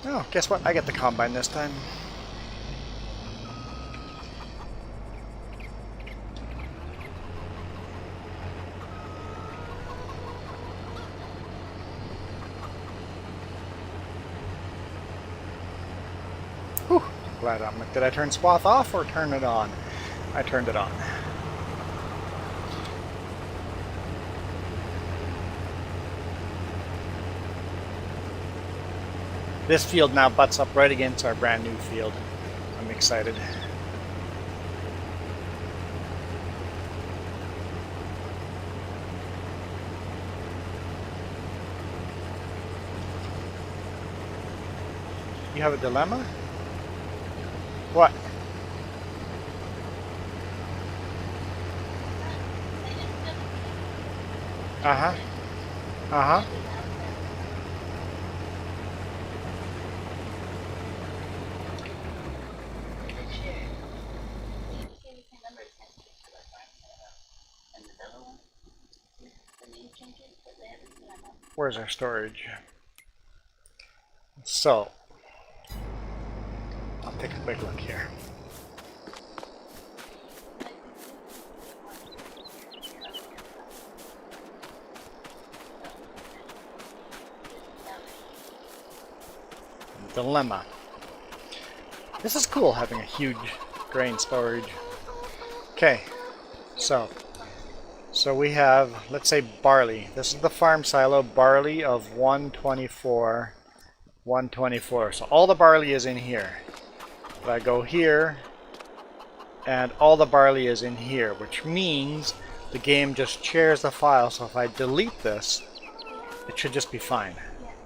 Oh, guess what? I get the combine this time. Whew, glad I'm like, did I turn swath off or turn it on? I turned it on. This field now butts up right against our brand new field. I'm excited. You have a dilemma? What? Uh-huh. Uh-huh. Where's our storage? So, I'll take a quick look here. Dilemma. This is cool, having a huge grain storage. Okay, so we have, let's say, barley. This is the farm silo, barley of 124, 124. So all the barley is in here. If I go here, and all the barley is in here, which means the game just shares the file. So if I delete this, it should just be fine.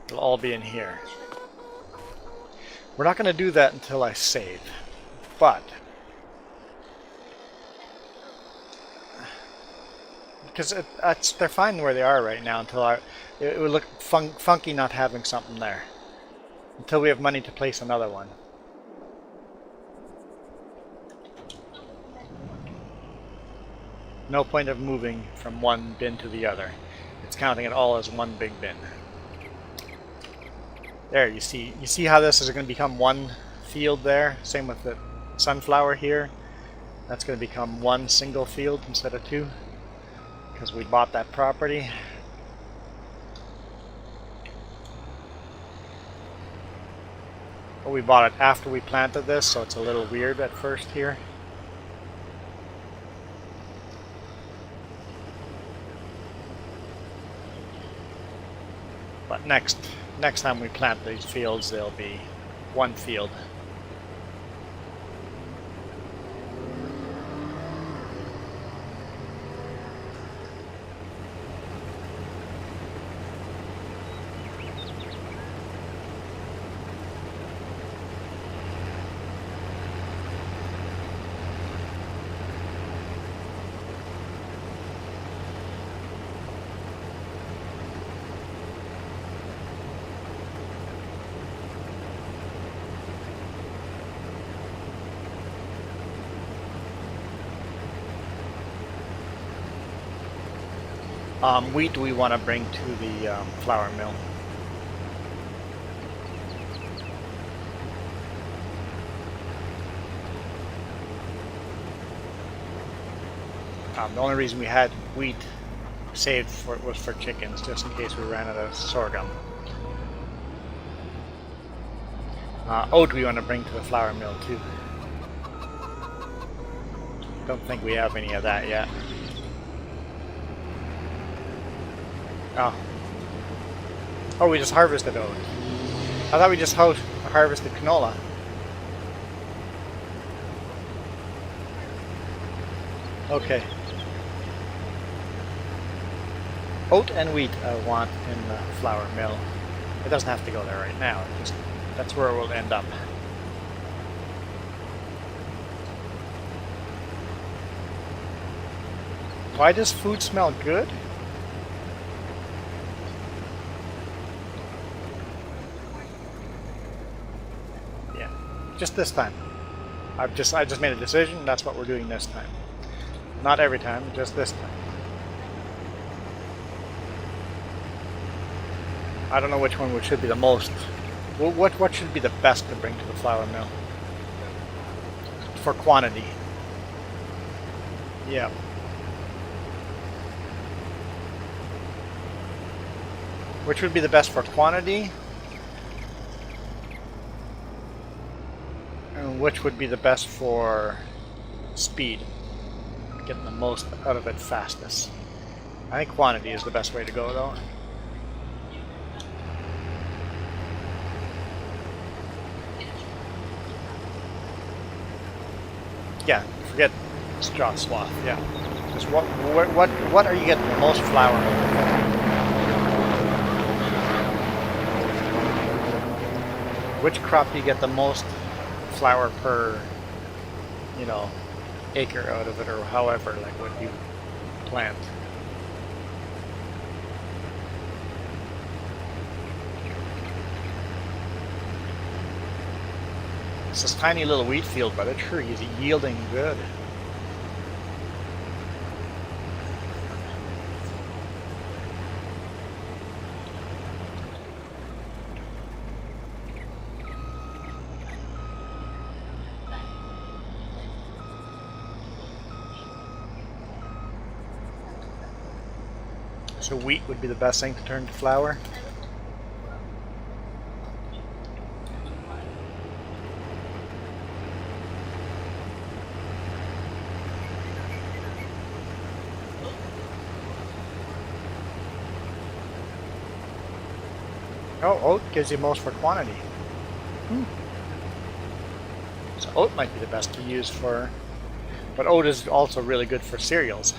It'll all be in here. We're not going to do that until I save, but because they're fine where they are right now until it would look funky not having something there until we have money to place another one. No point of moving from one bin to the other. It's counting it all as one big bin. There, you see how this is going to become one field there? Same with the sunflower here. That's going to become one single field instead of two, because we bought that property. But we bought it after we planted this, so it's a little weird at first here. But next time we plant these fields, there'll be one field. Wheat we want to bring to the flour mill. The only reason we had wheat saved was for chickens, just in case we ran out of sorghum. Oat we want to bring to the flour mill too. Don't think we have any of that yet. Oh, we just harvested oat. I thought we just harvested canola. Okay. Oat and wheat I want in the flour mill. It doesn't have to go there right now. That's where it will end up. Why does food smell good? Just this time. I just made a decision. That's what we're doing this time. Not every time, just this time. I don't know which one should be the most. What should be the best to bring to the flour mill for quantity? Yeah. Which would be the best for quantity? And which would be the best for speed? Getting the most out of it fastest. I think quantity is the best way to go though. Yeah, forget straw swath, yeah. Just what are you getting the most flour out of? Which crop do you get the most flour per, acre out of it, or however, like what you plant? It's this tiny little wheat field, but it sure is yielding good. So wheat would be the best thing to turn to flour. Oh, oat gives you most for quantity. So oat might be the best to use for, but oat is also really good for cereals.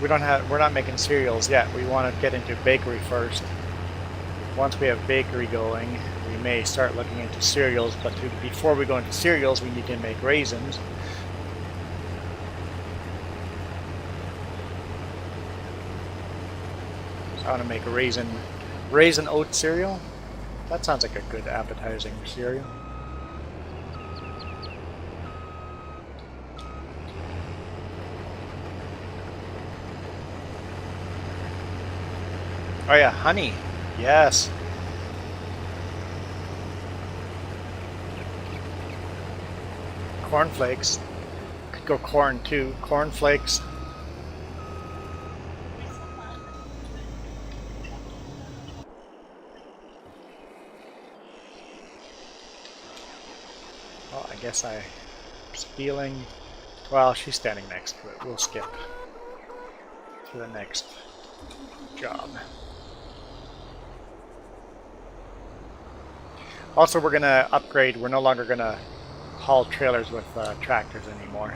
We're not making cereals yet. We want to get into bakery first. Once we have bakery going, we may start looking into cereals, but before we go into cereals, we need to make raisins. So I want to make a raisin oat cereal. That sounds like a good appetizing cereal. Oh yeah, honey. Yes. Cornflakes. Could go corn too. Cornflakes. Well, I guess I'm feeling... Well, she's standing next to it. We'll skip to the next job. Also, we're going to upgrade. We're no longer going to haul trailers with tractors anymore.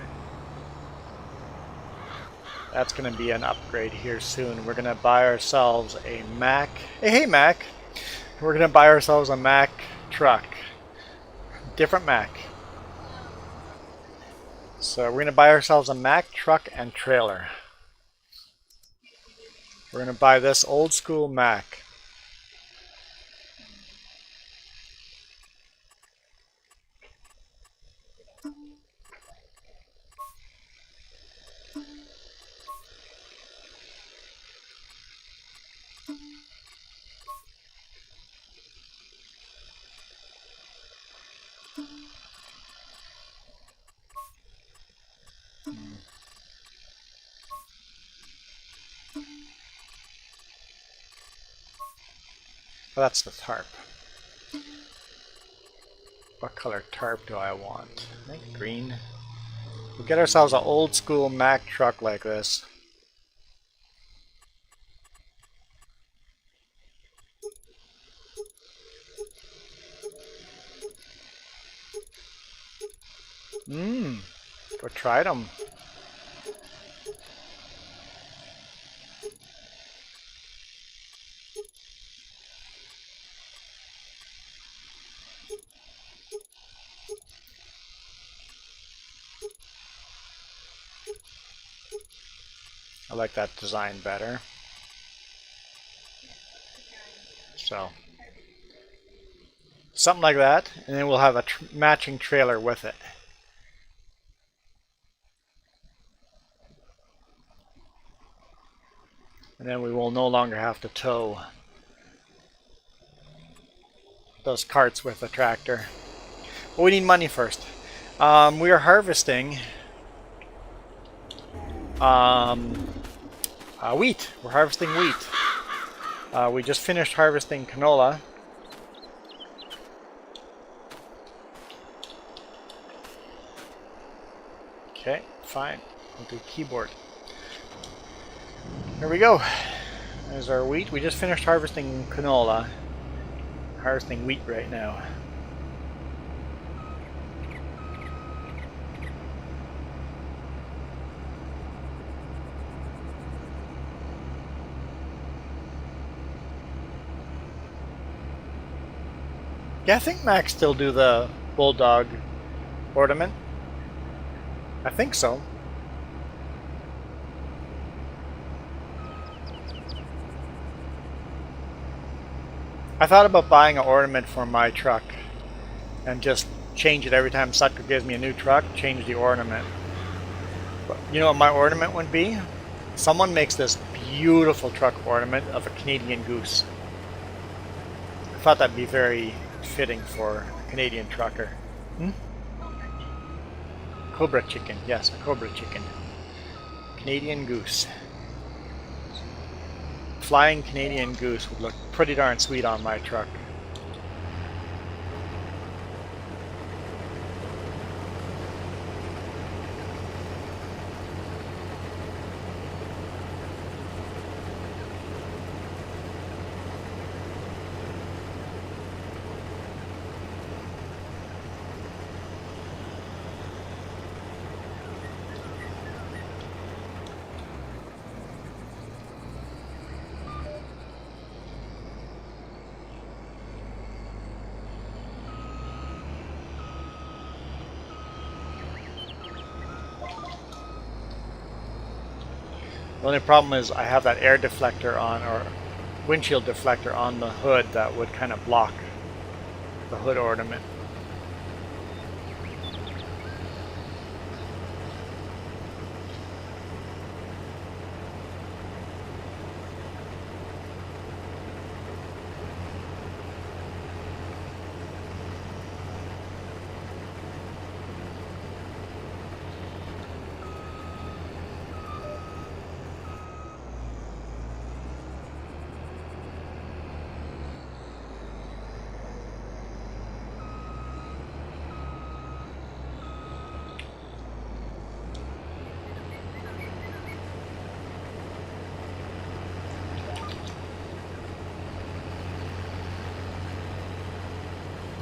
That's going to be an upgrade here soon. We're going to buy ourselves a Mack. Hey, Mack! We're going to buy ourselves a Mack truck. Different Mack. So we're going to buy ourselves a Mack truck and trailer. We're going to buy this old school Mack. Well, that's the tarp. What color tarp do I want? I think green. We'll get ourselves an old school Mack truck like this. Go try them. I like that design better. So, something like that, and then we'll have a matching trailer with it. And then we will no longer have to tow those carts with the tractor. But we need money first. We are harvesting wheat. We're harvesting wheat. We just finished harvesting canola. Okay, fine. We'll do keyboard. Here we go. There's our wheat. We just finished harvesting canola. Harvesting wheat right now. Yeah, I think Macs still do the bulldog ornament. I think so. I thought about buying an ornament for my truck and just change it every time Sucker gives me a new truck, change the ornament. But you know what my ornament would be? Someone makes this beautiful truck ornament of a Canadian goose. I thought that'd be very fitting for a Canadian trucker. Cobra chicken, yes, a cobra chicken. Canadian goose. Flying Canadian goose would look pretty darn sweet on my truck. The only problem is I have that air deflector on, or windshield deflector on the hood that would kind of block the hood ornament.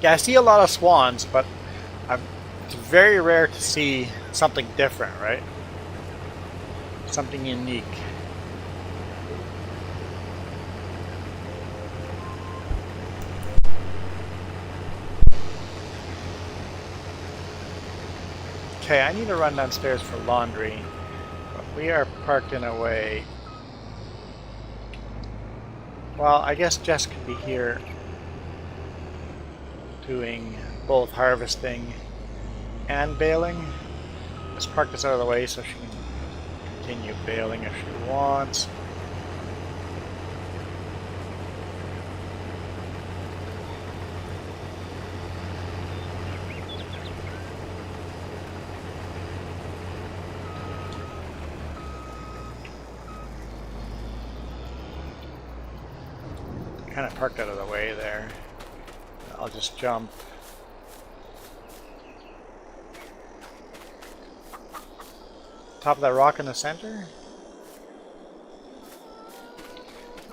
Yeah, I see a lot of swans, but it's very rare to see something different, right? Something unique. Okay, I need to run downstairs for laundry. But we are parked in a way. Well, I guess Jess could be here doing both harvesting and baling. Let's park this out of the way so she can continue baling if she wants. Kind of parked out of the way there. I'll just jump. Top of that rock in the center.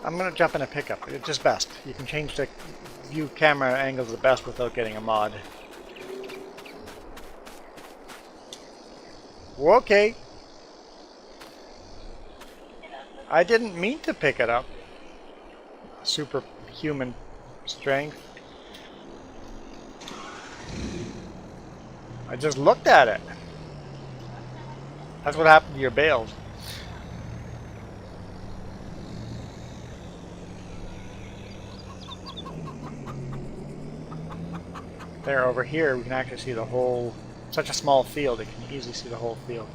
I'm gonna jump in a pickup. It's just best. You can change the view camera angles the best without getting a mod. Okay. I didn't mean to pick it up. Superhuman strength. I just looked at it. That's what happened to your bales. There, over here, we can actually see the whole, such a small field, you can easily see the whole field.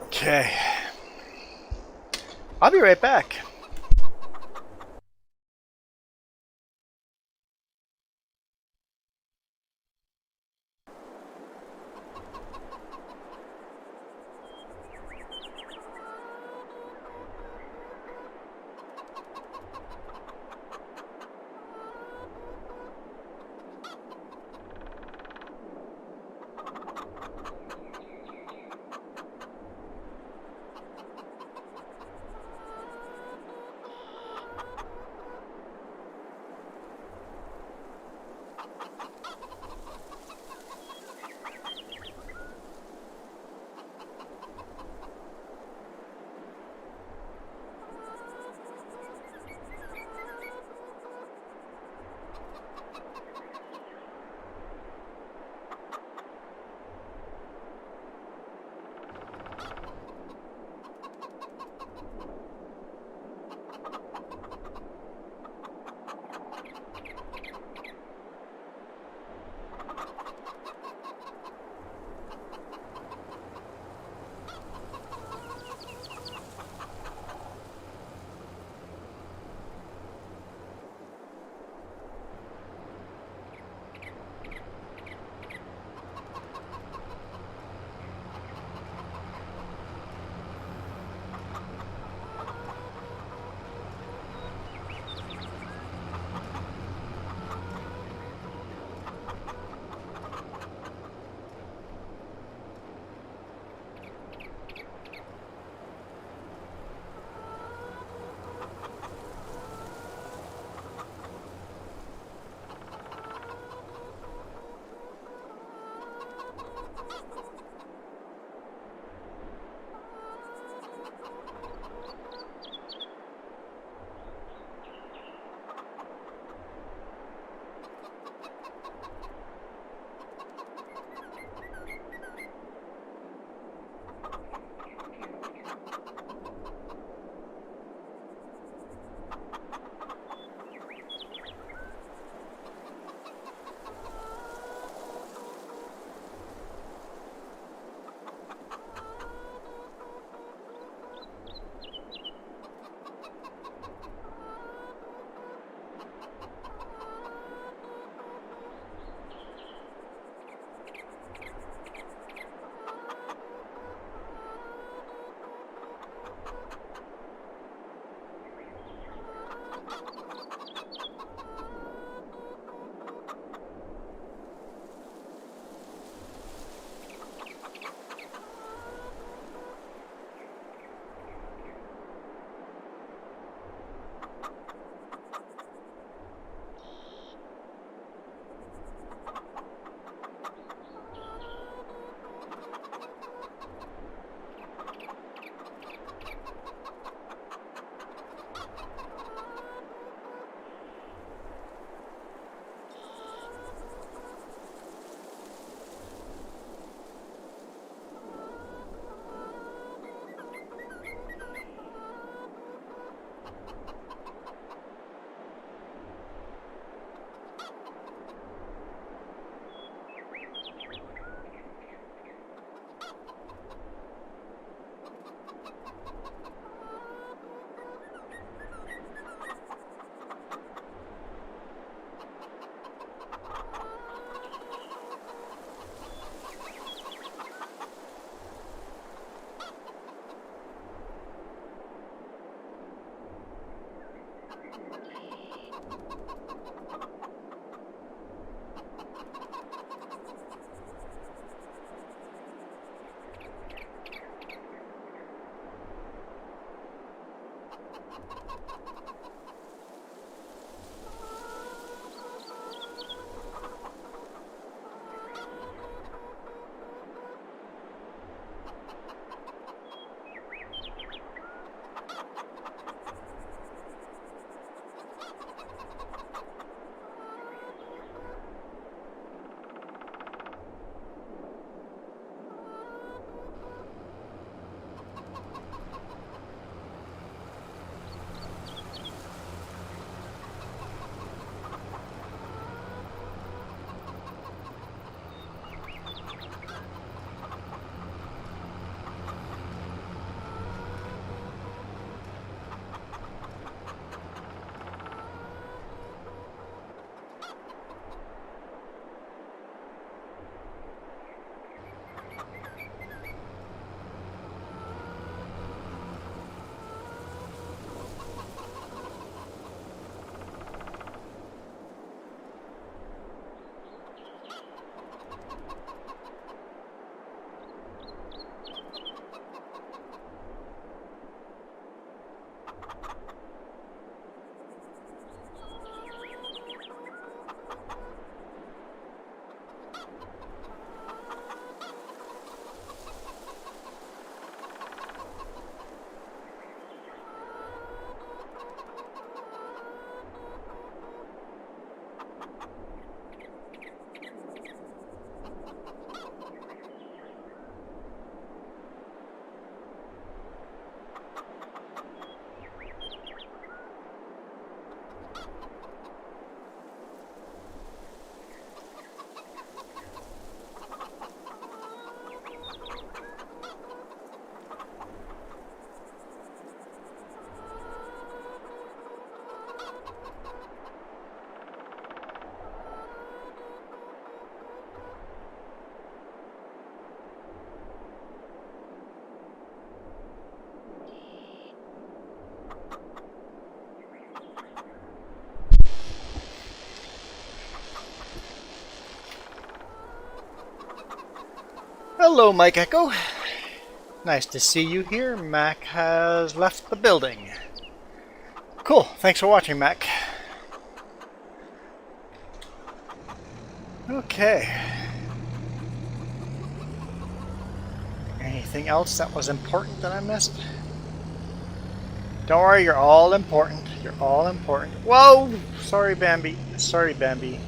Okay. I'll be right back. Hello, Mike Echo. Nice to see you here. Mac has left the building. Cool. Thanks for watching, Mac. Okay. Anything else that was important that I missed? Don't worry, you're all important. You're all important. Whoa! Sorry, Bambi. Sorry, Bambi.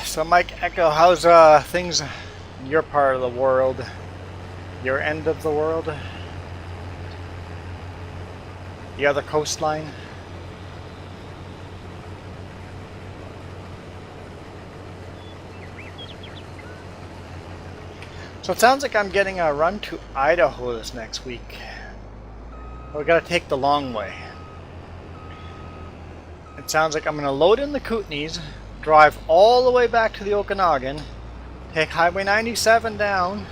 So Mike Echo, how's things in your part of the world? Your end of the world? The other coastline? So it sounds like I'm getting a run to Idaho this next week. We gotta take the long way. It sounds like I'm gonna load in the Kootenays, drive all the way back to the Okanagan, take Highway 97 down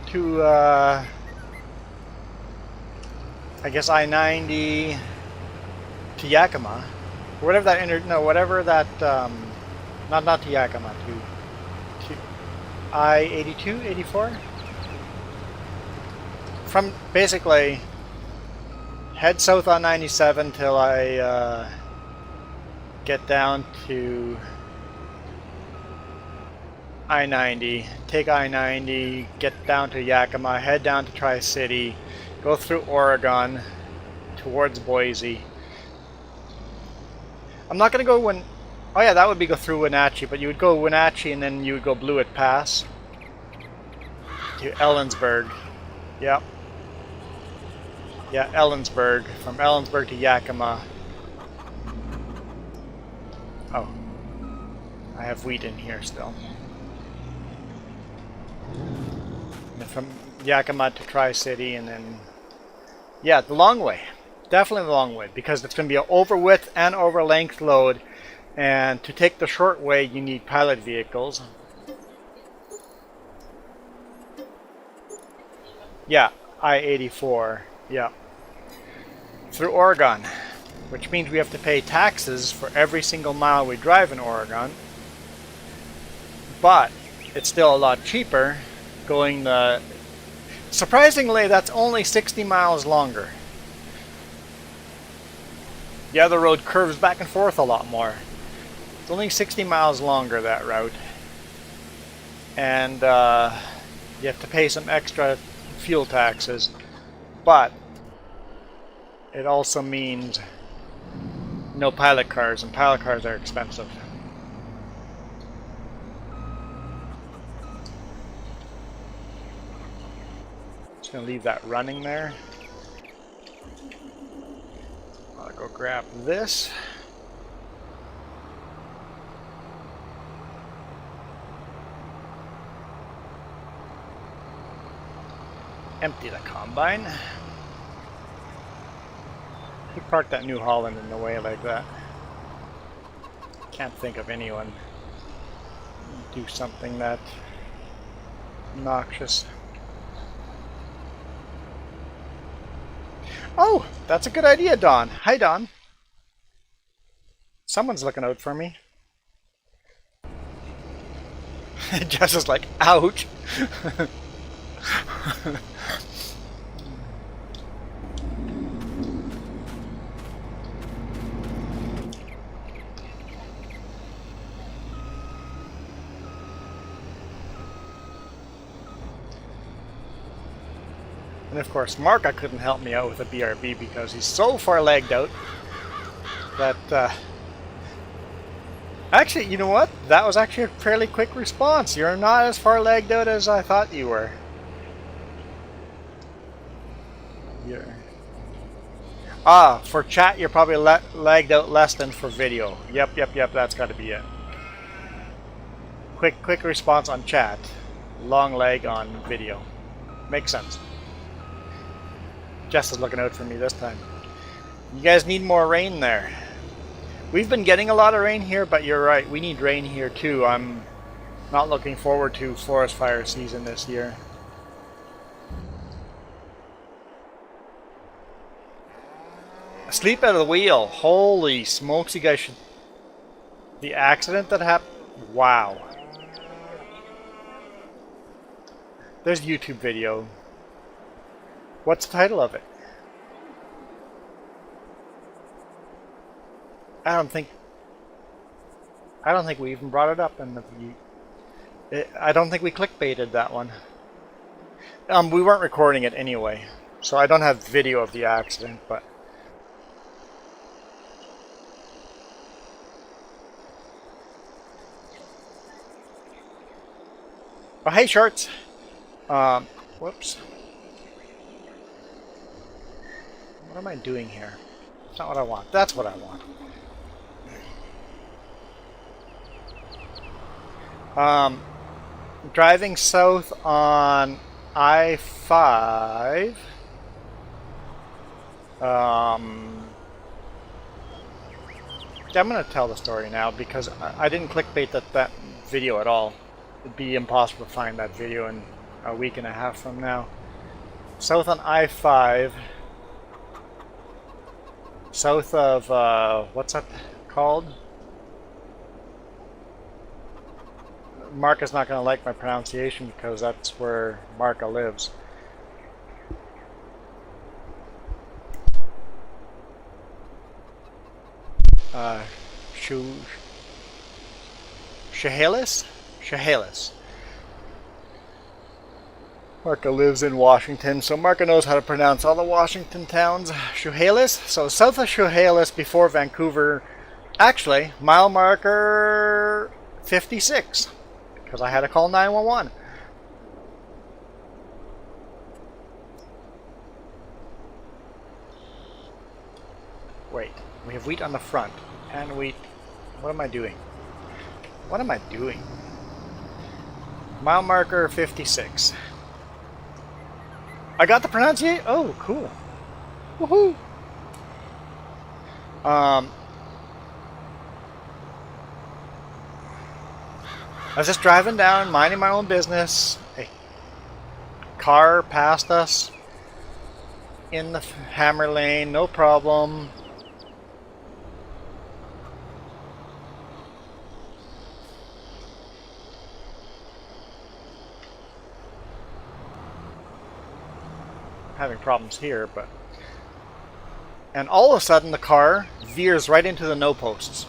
to I guess I-90 to Yakima, or whatever that whatever that not to Yakima, to I-82, 84. From basically head south on 97 till I get down to I-90, take I-90, get down to Yakima, head down to Tri-City, go through Oregon towards Boise. I'm not going to go when... Oh yeah, that would be go through Wenatchee, but you would go Wenatchee and then you would go Blewett Pass to Ellensburg. Yep. Yeah, Ellensburg. From Ellensburg to Yakima. Oh, I have wheat in here still. And from Yakima to Tri-City, and then, yeah, the long way. Definitely the long way, because it's going to be an over width and over length load. And to take the short way, you need pilot vehicles. Yeah, I-84. Yeah. Through Oregon. Which means we have to pay taxes for every single mile we drive in Oregon. But it's still a lot cheaper going the... Surprisingly, that's only 60 miles longer. The other road curves back and forth a lot more. It's only 60 miles longer, that route. And you have to pay some extra fuel taxes. But it also means no pilot cars, and pilot cars are expensive. Just gonna leave that running there. I'll go grab this. Empty the combine. Who parked that New Holland in the way like that? Can't think of anyone do something that obnoxious. Oh, that's a good idea, Don. Hi, Don. Someone's looking out for me. Jess is like, ouch. And of course, Marka couldn't help me out with a BRB because he's so far legged out that... Actually, you know what? That was actually a fairly quick response. You're not as far legged out as I thought you were. Ah, for chat, you're probably lagged out less than for video. Yep, that's got to be it. Quick response on chat. Long leg on video. Makes sense. Jess is looking out for me this time. You guys need more rain there. We've been getting a lot of rain here, but you're right, we need rain here too. I'm not looking forward to forest fire season this year. Sleep at the wheel. Holy smokes, you guys should... The accident that happened? Wow. There's a YouTube video. What's the title of it? I don't think we even brought it up in the... I don't think we clickbaited that one. We weren't recording it anyway, so I don't have video of the accident, but... Oh, hey, shorts! Whoops. What am I doing here? That's not what I want. That's what I want. Driving south on I-5. I'm going to tell the story now because I didn't clickbait that video at all. It'd be impossible to find that video in a week and a half from now. South on I-5. South of, what's that called? Mark is not going to like my pronunciation because that's where Marka lives. Chehalis? Chehalis. Marka lives in Washington, so Marka knows how to pronounce all the Washington towns. Chehalis? So south of Chehalis before Vancouver, actually, mile marker 56. Because I had to call 911. Wait, we have wheat on the front and wheat. What am I doing? What am I doing? Mile marker 56. I got the pronunciation. Oh, cool. Woohoo! I was just driving down, minding my own business. A car passed us in the hammer lane, no problem. Having problems here, but... And all of a sudden the car veers right into the no posts.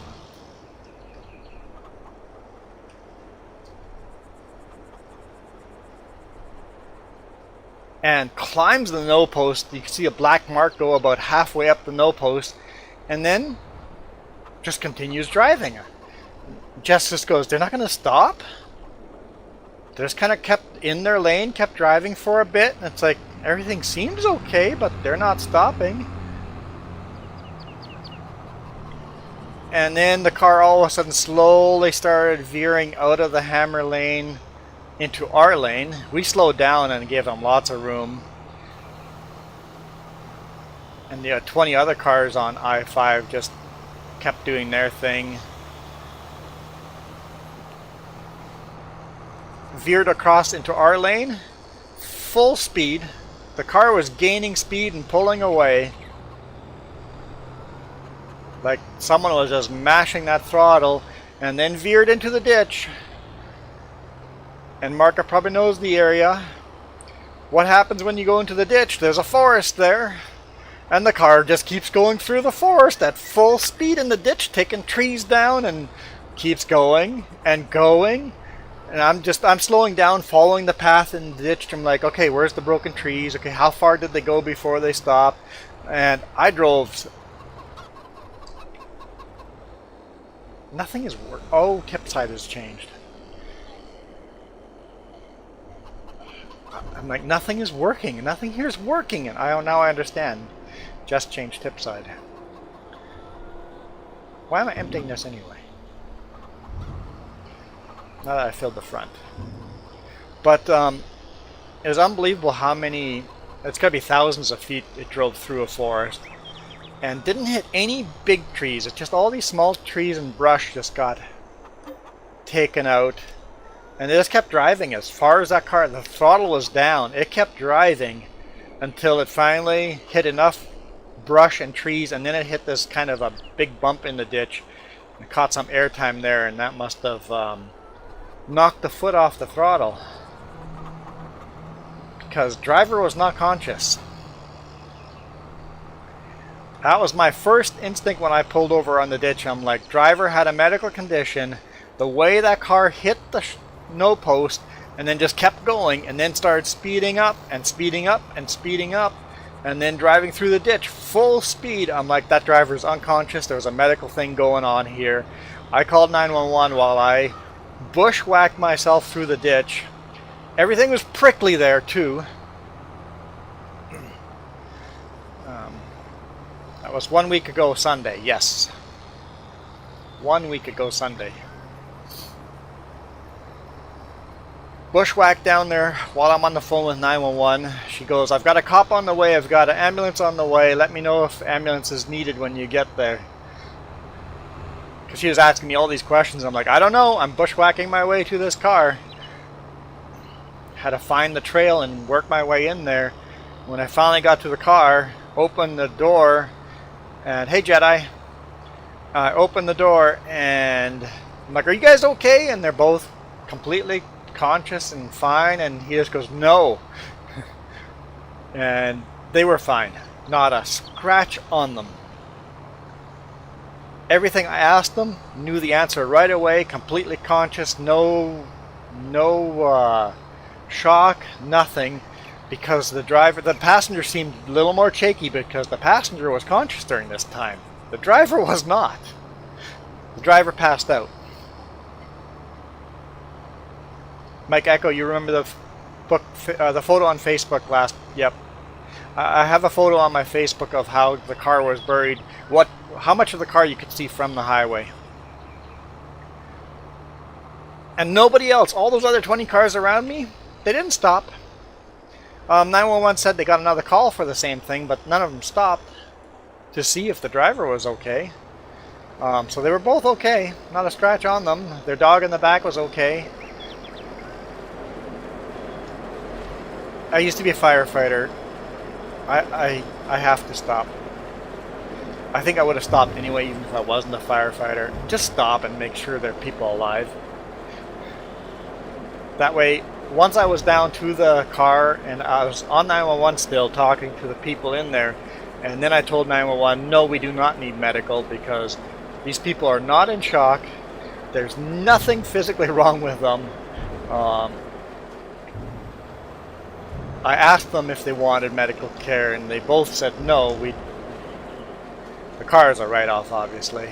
And climbs the no post. You can see a black mark go about halfway up the no post, and then just continues driving. Jess just goes, they're not going to stop? They just kind of kept in their lane, kept driving for a bit, and it's like, everything seems okay, but they're not stopping. And then the car all of a sudden slowly started veering out of the hammer lane into our lane. We slowed down and gave them lots of room. And the 20 other cars on I-5 just kept doing their thing. Veered across into our lane, full speed. The car was gaining speed and pulling away. Like someone was just mashing that throttle, and then veered into the ditch. And Marka probably knows the area. What happens when you go into the ditch? There's a forest there. And the car just keeps going through the forest at full speed in the ditch, taking trees down, and keeps going and going. And I'm slowing down, following the path in the ditch. I'm like, okay, where's the broken trees? Okay, how far did they go before they stopped? And I drove. Nothing is working. Oh, tip side has changed. I'm like, nothing is working. Nothing here is working. And now I understand. Just change tip side. Why am I emptying this anyway? Now that I filled the front. But it was unbelievable how many... It's got to be thousands of feet it drove through a forest. and didn't hit any big trees. It's just all these small trees and brush just got taken out, and it just kept driving as far as that car, the throttle was down. It kept driving until it finally hit enough brush and trees, and then it hit this kind of a big bump in the ditch and caught some airtime there, and that must have knocked the foot off the throttle, because driver was not conscious. That was my first instinct when I pulled over on the ditch. I'm like, driver had a medical condition. The way that car hit the no post and then just kept going, and then started speeding up and speeding up and speeding up, and then driving through the ditch full speed. I'm like, that driver's unconscious. There was a medical thing going on here. I called 911 while I bushwhacked myself through the ditch. Everything was prickly there too. That was 1 week ago Sunday, yes. 1 week ago Sunday. Bushwhack down there while I'm on the phone with 911. She goes, I've got a cop on the way, I've got an ambulance on the way, let me know if ambulance is needed when you get there. Because she was asking me all these questions. I'm like, I don't know, I'm bushwhacking my way to this car. Had to find the trail and work my way in there. When I finally got to the car, opened the door, and hey Jedi, I opened the door and I'm like, are you guys okay? And they're both completely conscious and fine, and he just goes, no. And they were fine, not a scratch on them. Everything I asked them, knew the answer right away, completely conscious, no shock, nothing. Because the passenger seemed a little more shaky, because the passenger was conscious during this time. The driver was not. The driver passed out. Mike Echo, you remember the photo on Facebook last? Yep. I have a photo on my Facebook of how the car was buried. How much of the car you could see from the highway. And nobody else. All those other 20 cars around me, they didn't stop. 911 said they got another call for the same thing, but none of them stopped to see if the driver was okay. So they were both okay. Not a scratch on them. Their dog in the back was okay. I used to be a firefighter. I have to stop. I think I would have stopped anyway, even if I wasn't a firefighter. Just stop and make sure there are people alive. That way, once I was down to the car and I was on 911 still talking to the people in there, and then I told 911, no, we do not need medical because these people are not in shock. There's nothing physically wrong with them. I asked them if they wanted medical care, and they both said no. The car is a write-off, obviously.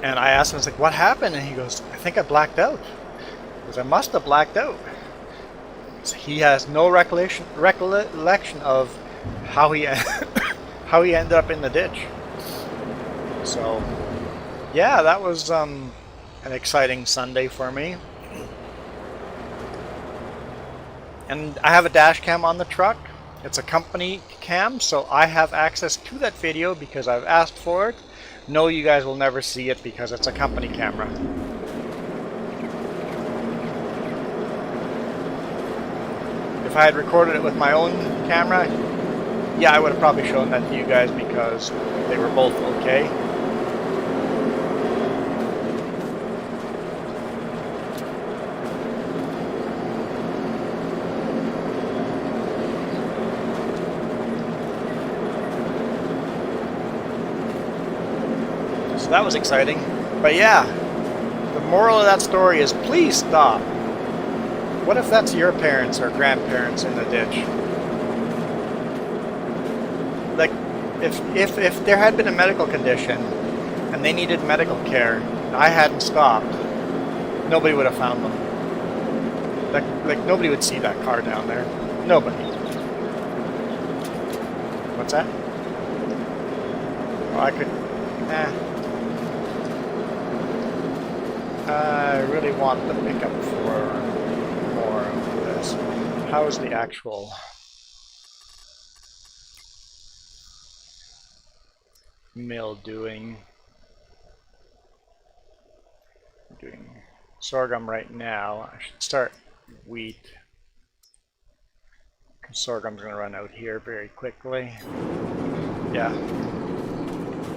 And I asked him, I was like, what happened? And he goes, I think I blacked out. He goes, I must have blacked out. So he has no recollection of how he how he ended up in the ditch. So, yeah, that was an exciting Sunday for me. And I have a dash cam on the truck. It's a company cam, so I have access to that video because I've asked for it. No, you guys will never see it because it's a company camera. If I had recorded it with my own camera, yeah, I would have probably shown that to you guys because they were both okay. That was exciting. But yeah, the moral of that story is please stop. What if that's your parents or grandparents in the ditch? Like, if there had been a medical condition and they needed medical care and I hadn't stopped, nobody would have found them. Like nobody would see that car down there. Nobody. What's that? Oh, I could... I really want the pickup for more of this. How is the actual... mill doing? I'm doing sorghum right now. I should start wheat. Sorghum's going to run out here very quickly. Yeah.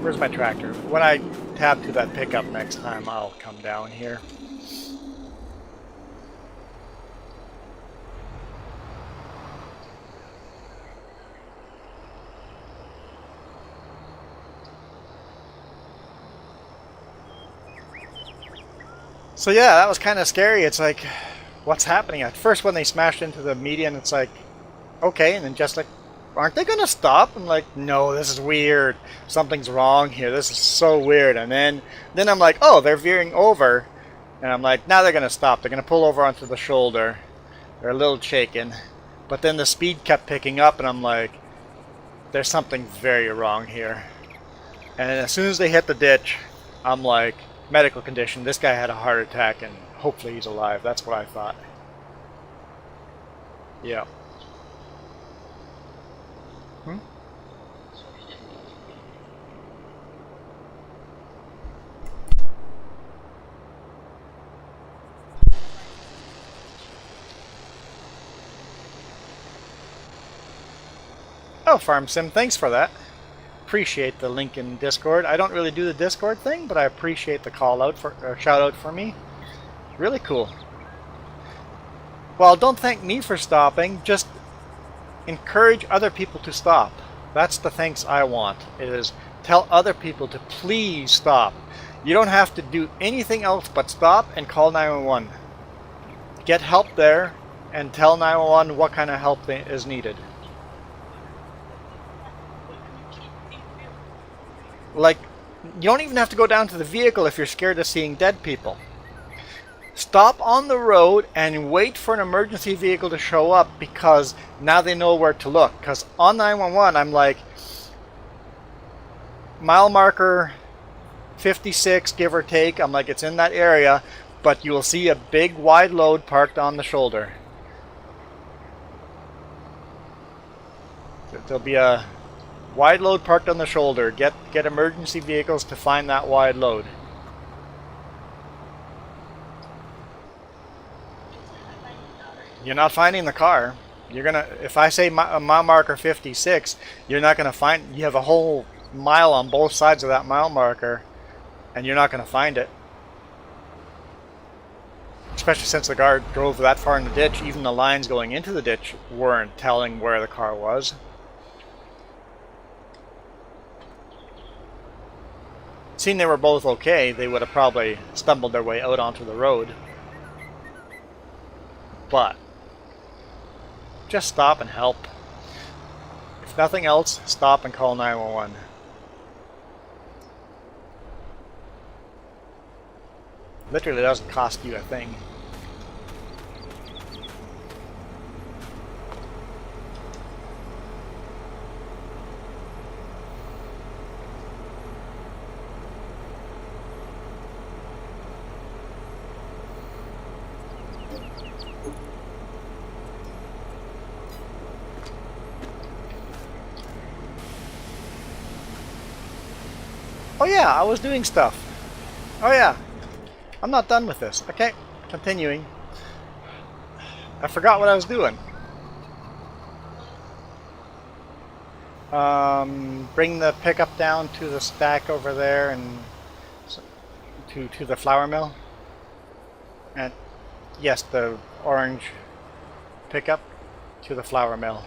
Where's my tractor? When I tab to that pickup next time, I'll come down here. So yeah, that was kind of scary. It's like, what's happening? At first when they smashed into the median, it's like, okay, and then just like, aren't they gonna stop? I'm like, no, this is weird. Something's wrong here. This is so weird. And then I'm like, oh, they're veering over. And I'm like, now they're gonna stop. They're gonna pull over onto the shoulder. They're a little shaken. But then the speed kept picking up, and I'm like, there's something very wrong here. And as soon as they hit the ditch, I'm like, medical condition. This guy had a heart attack, and hopefully he's alive. That's what I thought. Yeah. Oh, Farm Sim, thanks for that. Appreciate the link in Discord. I don't really do the Discord thing, but I appreciate the call out for or shout out for me. Really cool. Well, don't thank me for stopping. Just encourage other people to stop. That's the thanks I want. It is tell other people to please stop. You don't have to do anything else but stop and call 911. Get help there and tell 911 what kind of help is needed. Like, you don't even have to go down to the vehicle if you're scared of seeing dead people. Stop on the road and wait for an emergency vehicle to show up, because now they know where to look. Because on 911, I'm like, mile marker 56, give or take. I'm like, it's in that area, but you will see a big wide load parked on the shoulder. There'll be a wide load parked on the shoulder. Get emergency vehicles to find that wide load. You're not finding the car. You're gonna, if I say mile marker 56, you're not gonna find. You have a whole mile on both sides of that mile marker, and you're not gonna find it. Especially since the guard drove that far in the ditch. Even the lines going into the ditch weren't telling where the car was. Seeing they were both okay, they would have probably stumbled their way out onto the road. But just stop and help. If nothing else, stop and call 911. Literally doesn't cost you a thing. Oh yeah, I was doing stuff. Oh yeah, I'm not done with this. Okay, continuing. I forgot what I was doing. Bring the pickup down to the stack over there and to the flour mill. And yes, the orange pickup to the flour mill.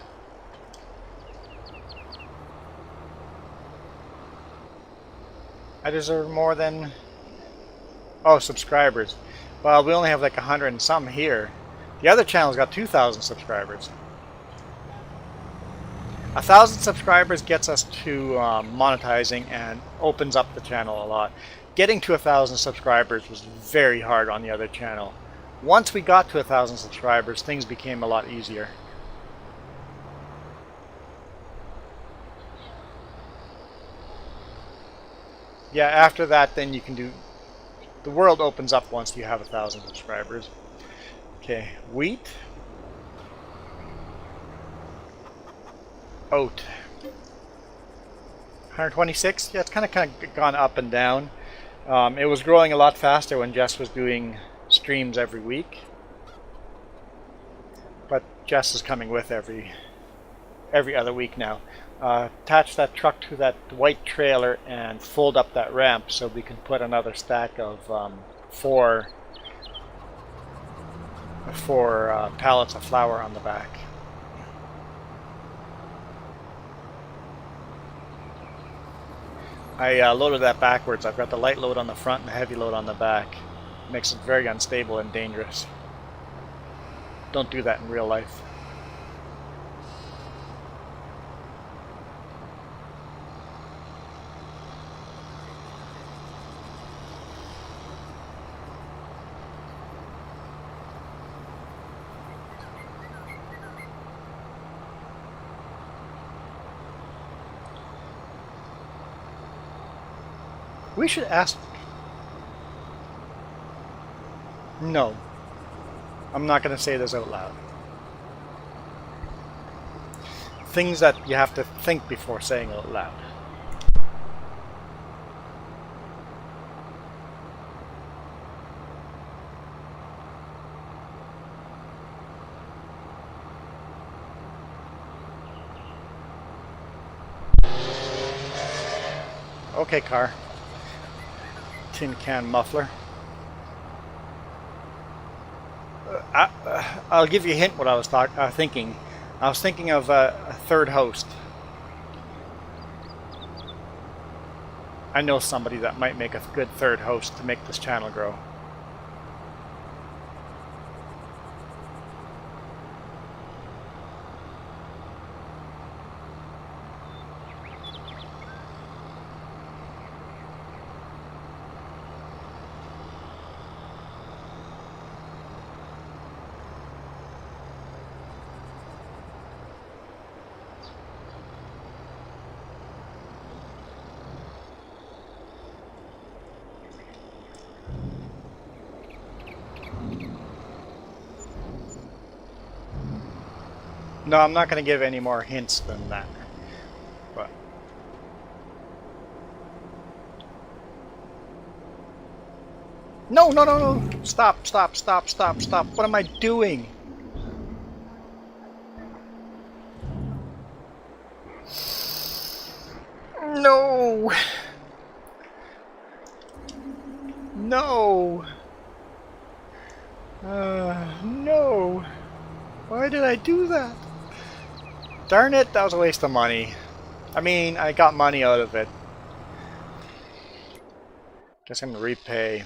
I deserve more than... Oh, subscribers. Well, we only have like 100 and some here. The other channel's got 2,000 subscribers. 1,000 subscribers gets us to monetizing and opens up the channel a lot. Getting to 1,000 subscribers was very hard on the other channel. Once we got to 1,000 subscribers, things became a lot easier. Yeah, after that, then you can do... The world opens up once you have 1,000 subscribers. Okay, wheat. Oat. 126. Yeah, it's kind of gone up and down. It was growing a lot faster when Jess was doing streams every week, but Jess is coming with every other week now. Attach that truck to that white trailer and fold up that ramp so we can put another stack of four pallets of flour on the back. I loaded that backwards. I've got the light load on the front and the heavy load on the back. It makes it very unstable and dangerous. Don't do that in real life. We should ask... No. I'm not going to say this out loud. Things that you have to think before saying out loud. Okay, car. Tin can muffler. I'll give you a hint what I was thinking. I was thinking of a third host. I know somebody that might make a good third host to make this channel grow. No, I'm not going to give any more hints than that. But no, no, no, no. Stop, stop, stop, stop, stop. What am I doing? No. No. No. Why did I do that? Darn it, that was a waste of money. I mean, I got money out of it. Guess I'm gonna repay.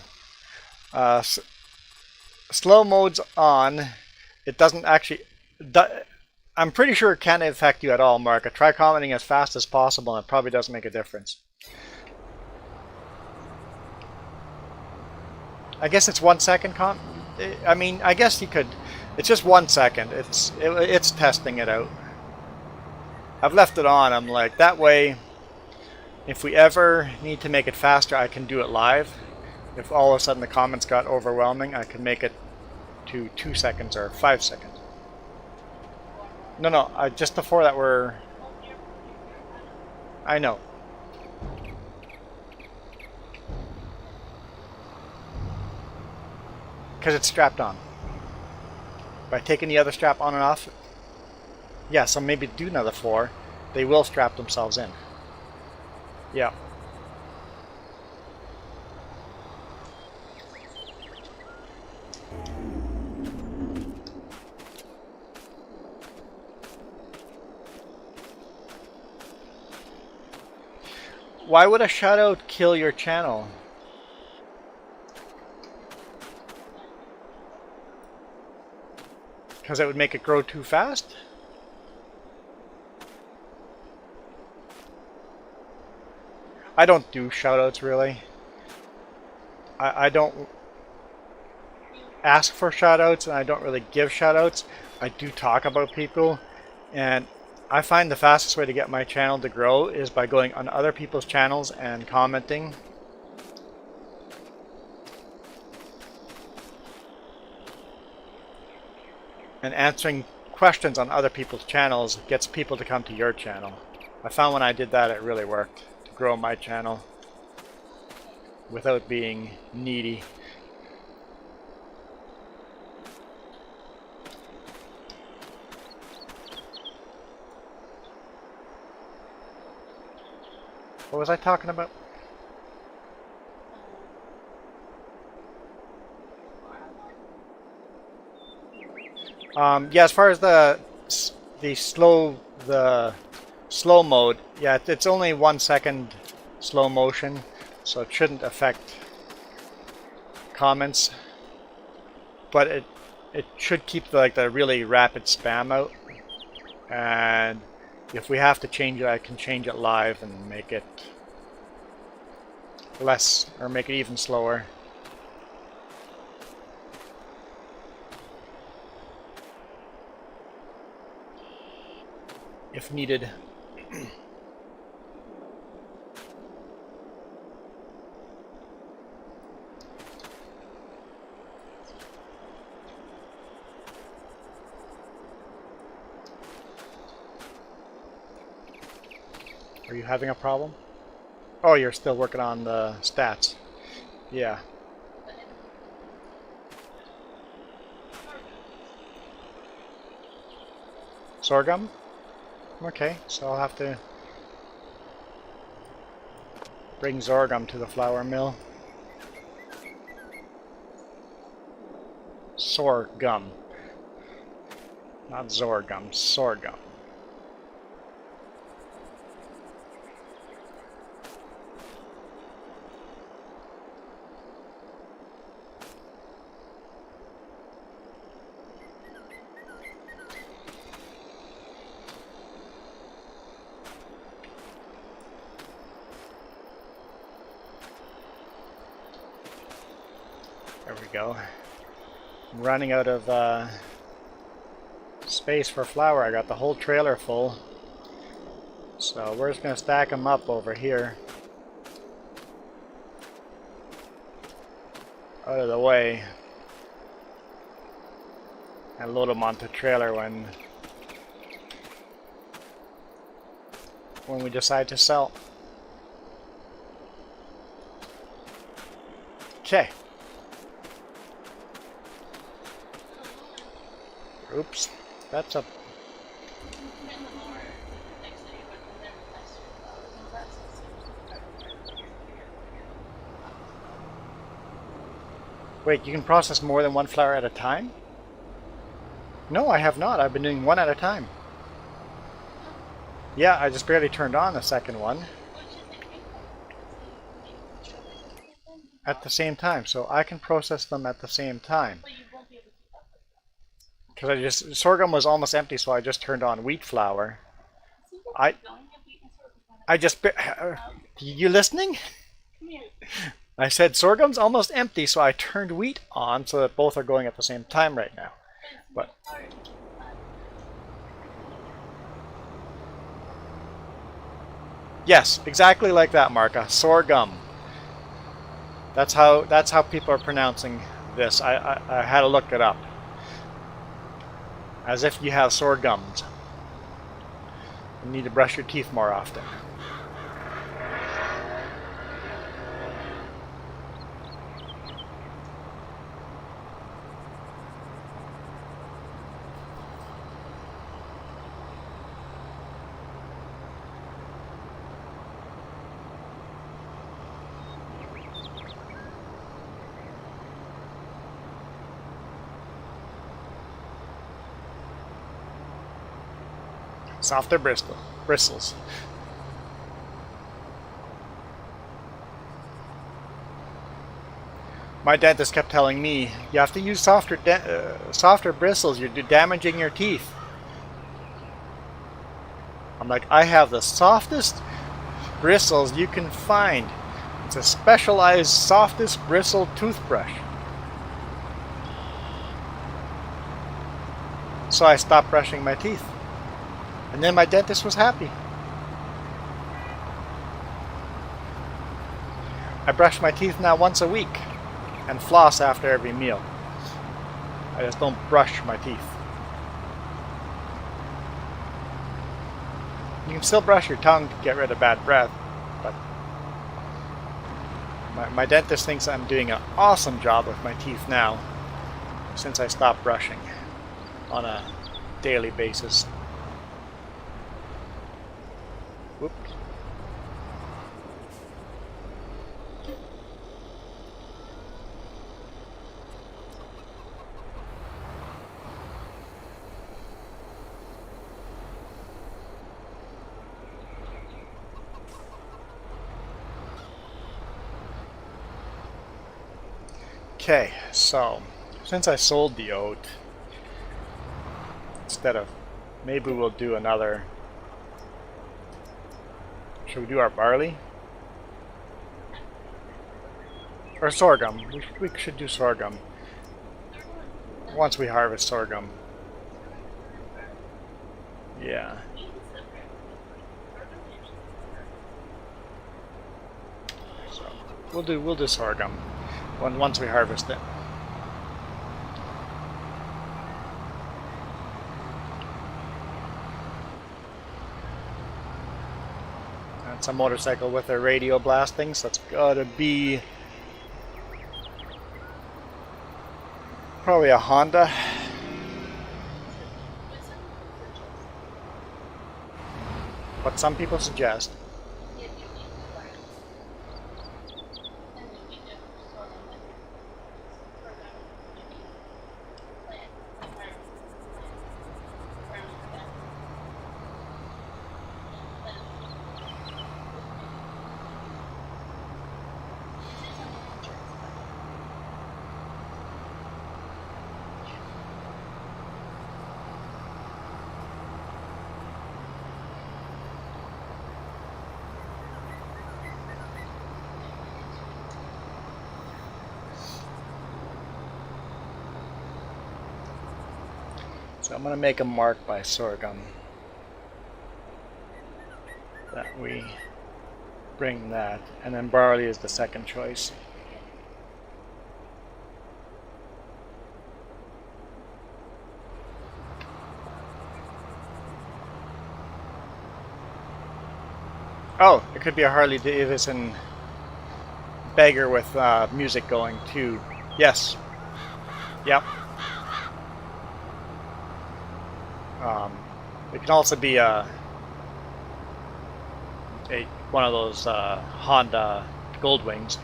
Slow mode's on. It doesn't actually... I'm pretty sure it can't affect you at all, Mark. I try commenting as fast as possible and it probably doesn't make a difference. I guess it's 1 second I mean, I guess you could... It's just 1 second. It's testing it out. I've left it on. I'm like, that way, if we ever need to make it faster, I can do it live. If all of a sudden the comments got overwhelming, I can make it to 2 seconds or 5 seconds. No, no, just the four that were... I know. Because it's strapped on. By taking the other strap on and off, yeah, so maybe do another 4, they will strap themselves in. Yeah. Why would a shoutout kill your channel? Because it would make it grow too fast? I don't do shoutouts really. I don't ask for shoutouts and I don't really give shoutouts. I do talk about people, and I find the fastest way to get my channel to grow is by going on other people's channels and commenting. And answering questions on other people's channels gets people to come to your channel. I found when I did that it really worked. grow my channel without being needy. What was I talking about? Yeah, as far as the slow mode, yeah, it's only 1 second slow motion, so it shouldn't affect comments. But it should keep the really rapid spam out. And if we have to change it, I can change it live and make it less, or make it even slower. If needed. Are you having a problem? Oh, you're still working on the stats. Yeah. Sorghum? Okay, so I'll have to bring sorghum to the flour mill. Sorghum. Not sorghum, sorghum. There we go. I'm running out of space for flour. I got the whole trailer full. So we're just going to stack them up over here. Out of the way. And load them onto the trailer when we decide to sell. Okay. Oops, that's a... Wait, you can process more than one flower at a time? No, I have not. I've been doing one at a time. Yeah, I just barely turned on the second one. At the same time, so I can process them at the same time. Because sorghum was almost empty, so I just turned on wheat flour. I just, you listening? I said sorghum's almost empty, so I turned wheat on so that both are going at the same time right now. But yes, exactly like that, Marka. Sorghum. That's how people are pronouncing this. I had to look it up. As if you have sore gums. You need to brush your teeth more often. Softer bristles. My dentist kept telling me, you have to use softer bristles, you're damaging your teeth. I'm like, I have the softest bristles you can find. It's a specialized softest bristle toothbrush. So I stopped brushing my teeth. And then my dentist was happy. I brush my teeth now once a week and floss after every meal. I just don't brush my teeth. You can still brush your tongue to get rid of bad breath. but my dentist thinks I'm doing an awesome job with my teeth now, since I stopped brushing on a daily basis. Whoops. Okay, so since I sold the oat, instead of, maybe we'll do another. Should we do our barley? Or sorghum? We should do sorghum once we harvest sorghum. Yeah. So we'll do sorghum once we harvest it. That's a motorcycle with a radio blasting, so it's gotta be probably a Honda. What some people suggest. So I'm going to make a mark by sorghum that we bring that, and then barley is the second choice. Oh, it could be a Harley Davidson beggar with music going too. Yes. Yep. It can also be one of those Honda Goldwings.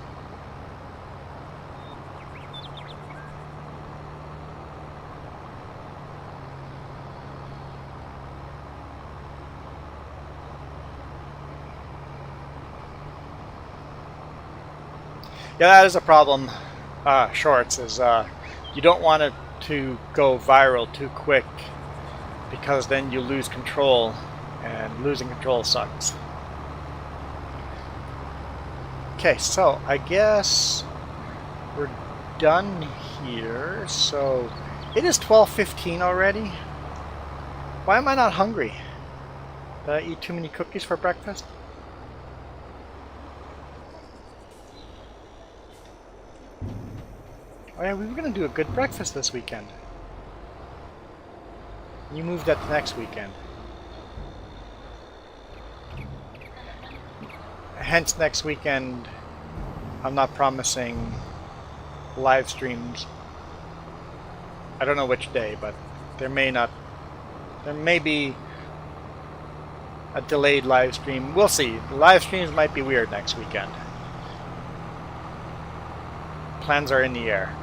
Yeah, that is a problem. Shorts is you don't want it to go viral too quick, because then you lose control, and losing control sucks. Okay, so I guess we're done here. So it is 12:15 already. Why am I not hungry? Did I eat too many cookies for breakfast? Oh yeah, we were going to do a good breakfast this weekend. You moved that to next weekend. Hence next weekend, I'm not promising live streams. I don't know which day, but there may be a delayed live stream. We'll see. The live streams might be weird next weekend. Plans are in the air.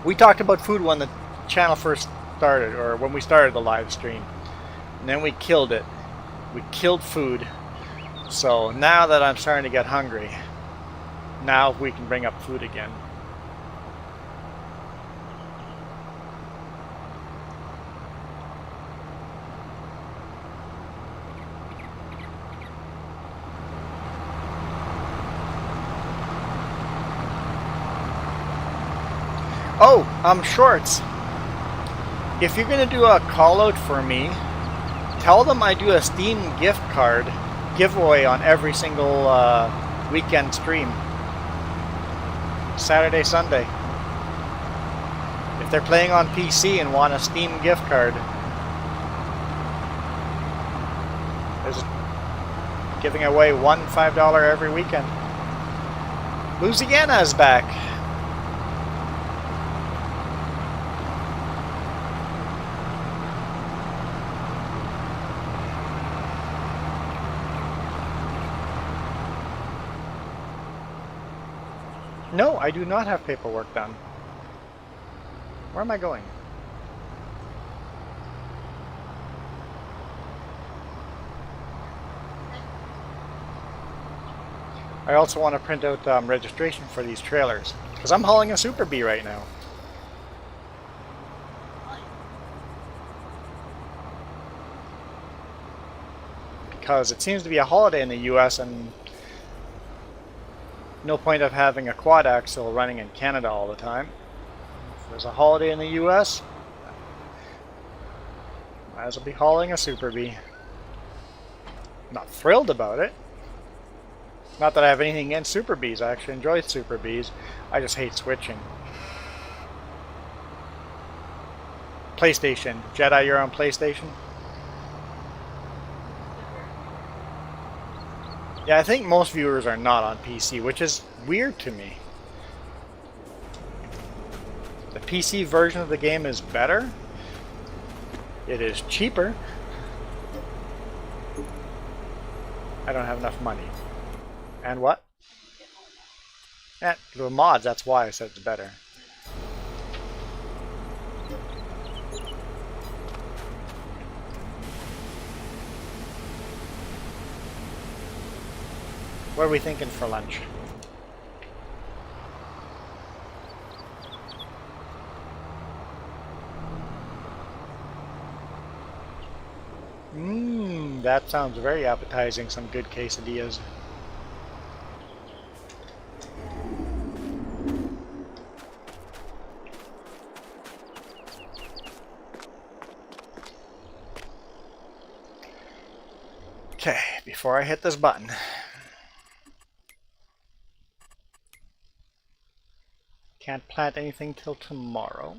We talked about food when the channel first started, or when we started the live stream, and then we killed it. We killed food. So now that I'm starting to get hungry, now we can bring up food again. Oh, Shorts. If you're going to do a call out for me, tell them I do a Steam gift card giveaway on every single weekend stream. Saturday, Sunday. If they're playing on PC and want a Steam gift card, Giving away one $5 every weekend. Louisiana is back. No, I do not have paperwork done. Where am I going? I also want to print out registration for these trailers, because I'm hauling a Super Bee right now. Because it seems to be a holiday in the US, and no point of having a quad axle running in Canada all the time. If there's a holiday in the US, might as well be hauling a Super Bee. I'm not thrilled about it. Not that I have anything against Super Bees. I actually enjoy Super Bees. I just hate switching. PlayStation. Jedi, you're on PlayStation? Yeah, I think most viewers are not on PC, which is weird to me. The PC version of the game is better. It is cheaper. I don't have enough money. And what? Yeah, the mods, that's why I said it's better. What are we thinking for lunch? That sounds very appetizing. Some good quesadillas. Okay, before I hit this button. Can't plant anything till tomorrow.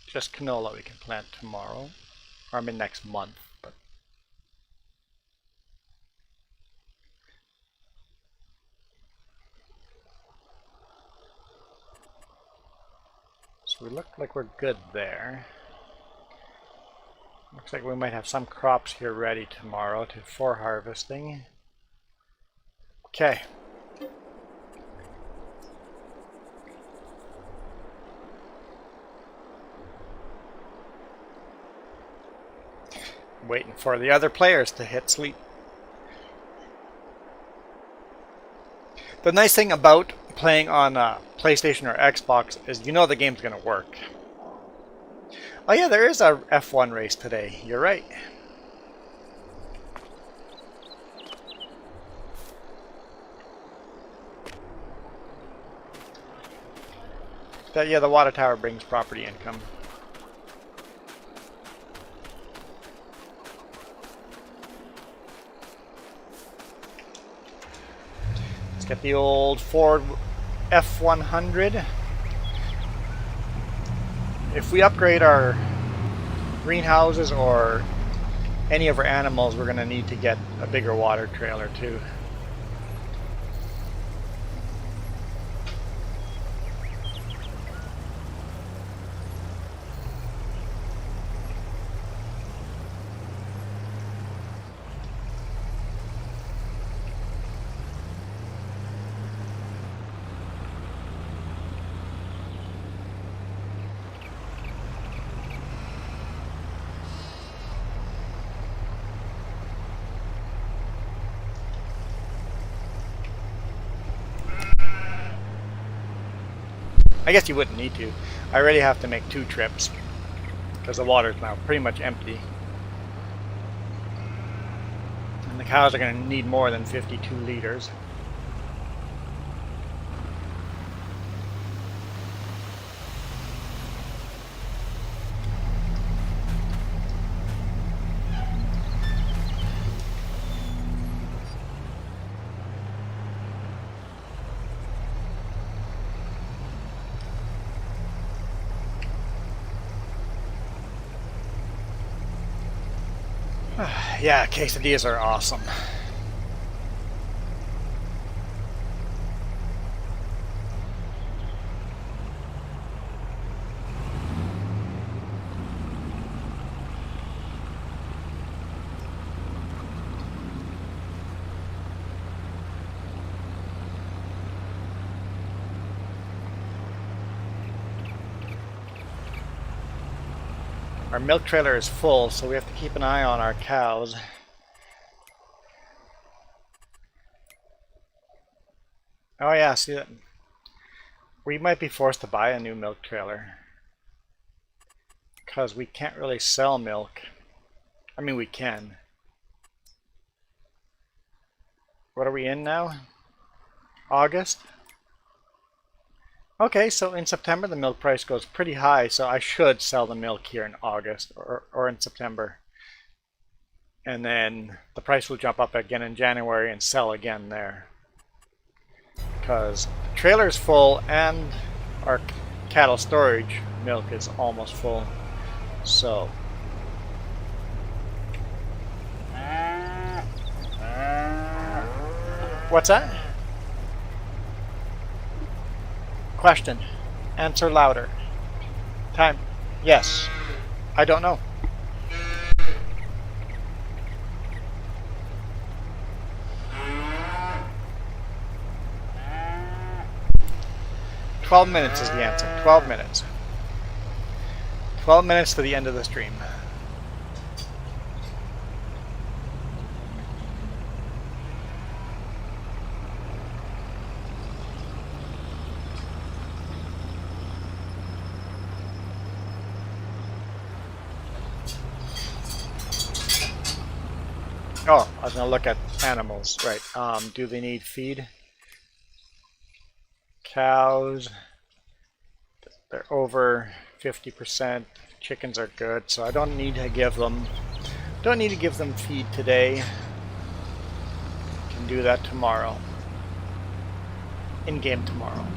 Just canola we can plant tomorrow. Or I mean next month, but so we look like we're good there. Looks like we might have some crops here ready tomorrow for harvesting. Okay. Waiting for the other players to hit sleep. The nice thing about playing on PlayStation or Xbox is you know the game's going to work. Oh yeah, there is a F1 race today. You're right. Yeah, the water tower brings property income. Let's get the old Ford F100. If we upgrade our greenhouses or any of our animals, we're going to need to get a bigger water trailer too. I guess you wouldn't need to. I already have to make 2 trips because the water's now pretty much empty. And the cows are going to need more than 52 liters. Yeah, quesadillas are awesome. Our milk trailer is full, so we have to keep an eye on our cows. Oh yeah, see that? We might be forced to buy a new milk trailer because we can't really sell milk. I mean, we can. What are we in now? August? Okay, so in September the milk price goes pretty high, so I should sell the milk here in August or in September. And then the price will jump up again in January and sell again there. Because the trailer is full and our cattle storage milk is almost full. So what's that? Question. Answer louder. Time. Yes. I don't know. "12 minutes is the answer. 12 minutes. 12 minutes to the end of the stream. Oh, I was going to look at animals. Right. Do they need feed? Cows, they're over 50%. Chickens are good, so I don't need to give them feed today. Can do that tomorrow. In game tomorrow.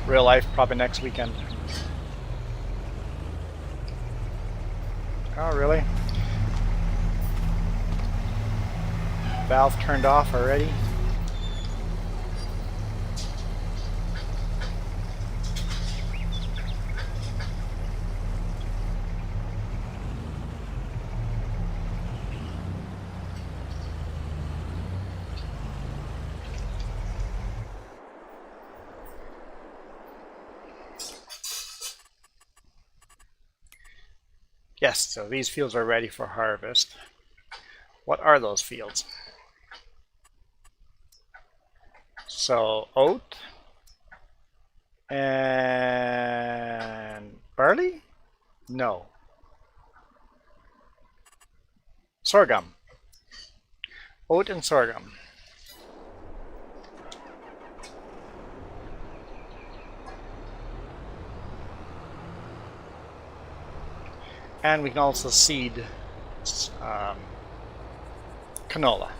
Real life probably next weekend. Oh, really? Valve turned off already? Yes, so these fields are ready for harvest. What are those fields? So oat and barley? No. Sorghum. Oat and sorghum. And we can also seed canola.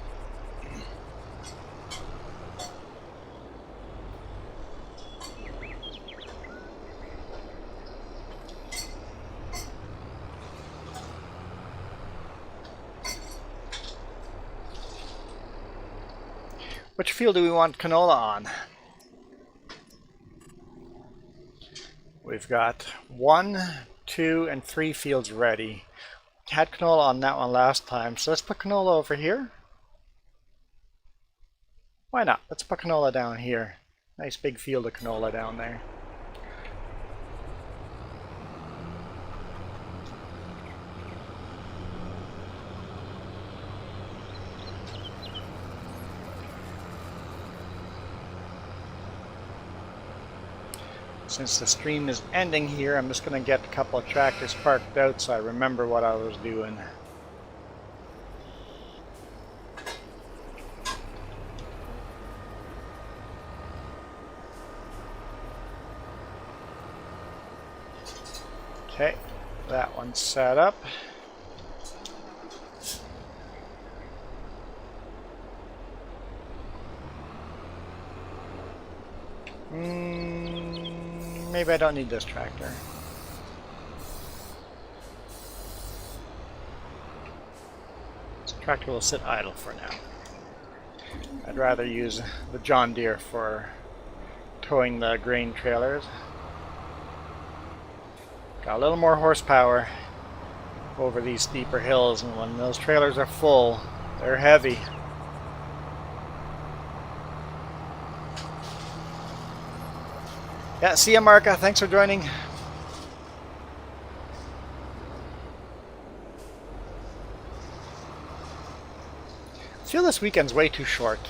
Which field do we want canola on? We've got 1, 2, and 3 fields ready. Had canola on that one last time, so let's put canola over here. Why not? Let's put canola down here. Nice big field of canola down there. Since the stream is ending here, I'm just going to get a couple of tractors parked out so I remember what I was doing. Okay, that one's set up. Maybe I don't need this tractor. Tractor will sit idle for now. I'd rather use the John Deere for towing the grain trailers. Got a little more horsepower over these steeper hills, and when those trailers are full, they're heavy. Yeah, see ya, Marka. Thanks for joining. I feel this weekend's way too short.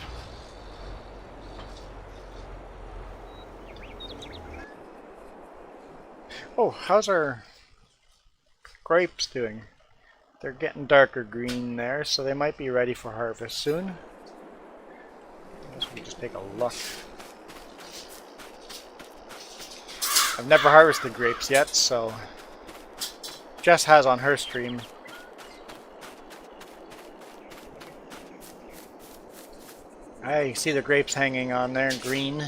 Oh, how's our grapes doing? They're getting darker green there, so they might be ready for harvest soon. I guess we can just take a look. I've never harvested grapes yet, so Jess has on her stream. I see the grapes hanging on there, green.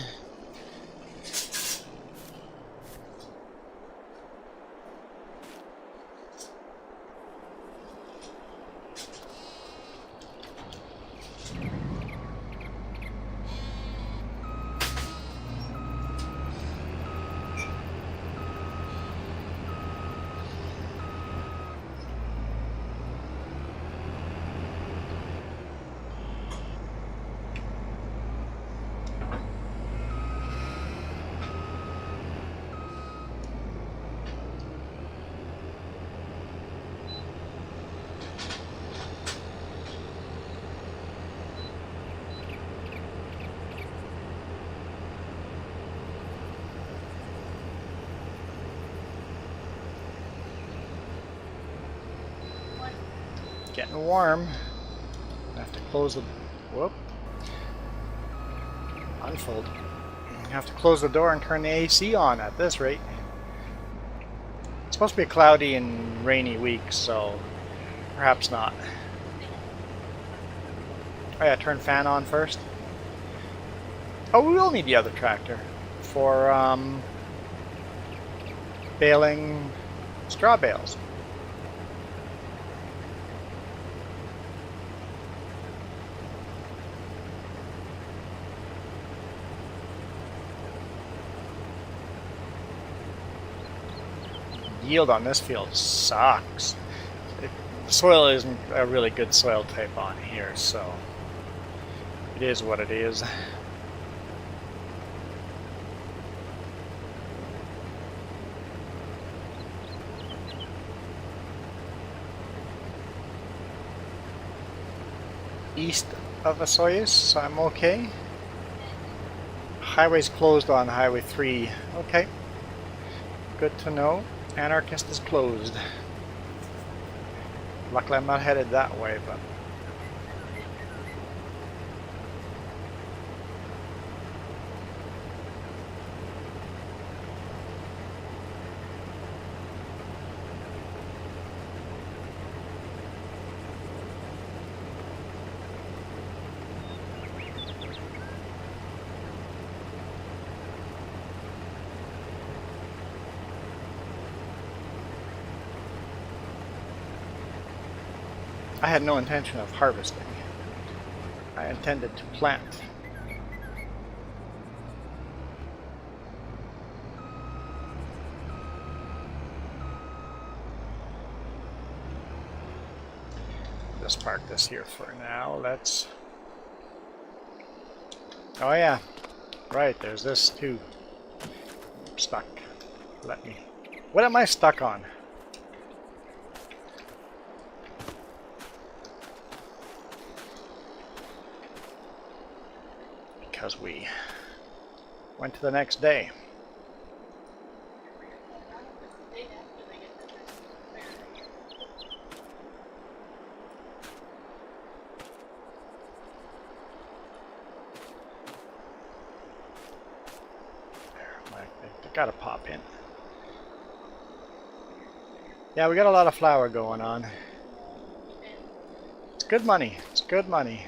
Getting warm. I have to close the... Whoop. Unfold. I have to close the door and turn the AC on at this rate. It's supposed to be a cloudy and rainy week, so perhaps not. Oh yeah, turn fan on first. Oh, we will need the other tractor for baling straw bales. Yield on this field sucks. The soil isn't a really good soil type on here, so it is what it is. East of Osoyoos, so I'm okay. Highway's closed on Highway 3. Okay, good to know. Anarchist is closed. Luckily I'm not headed that way, but I had no intention of harvesting. I intended to plant. Just park this here for now. Let's... Oh yeah, right, there's this too. I'm stuck. Let me... What am I stuck on? Because we went to the next day. They gotta pop in. Yeah, we got a lot of flour going on. It's good money. It's good money.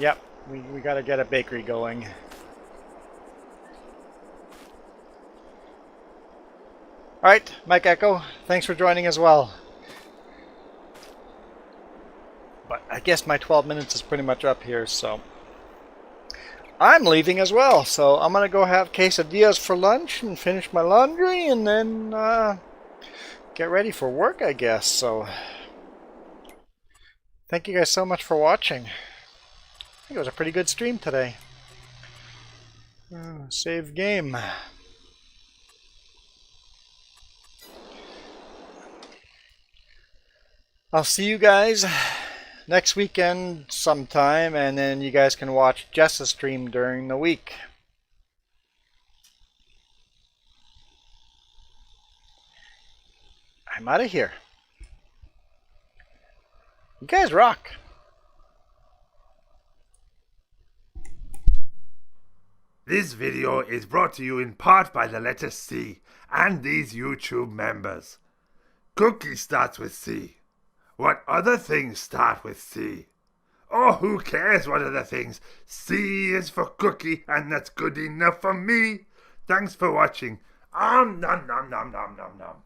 Yep, we got to get a bakery going. Alright, Mike Echo, thanks for joining as well. But I guess my 12 minutes is pretty much up here, so I'm leaving as well. So I'm going to go have quesadillas for lunch and finish my laundry and then get ready for work, I guess. So thank you guys so much for watching. I think it was a pretty good stream today. Save game. I'll see you guys next weekend sometime, and then you guys can watch Jess's stream during the week. I'm out of here. You guys rock. This video is brought to you in part by the letter C and these YouTube members. Cookie starts with C. What other things start with C? Oh, who cares what other things? C is for cookie, and that's good enough for me. Thanks for watching. Nom nom nom nom nom nom nom.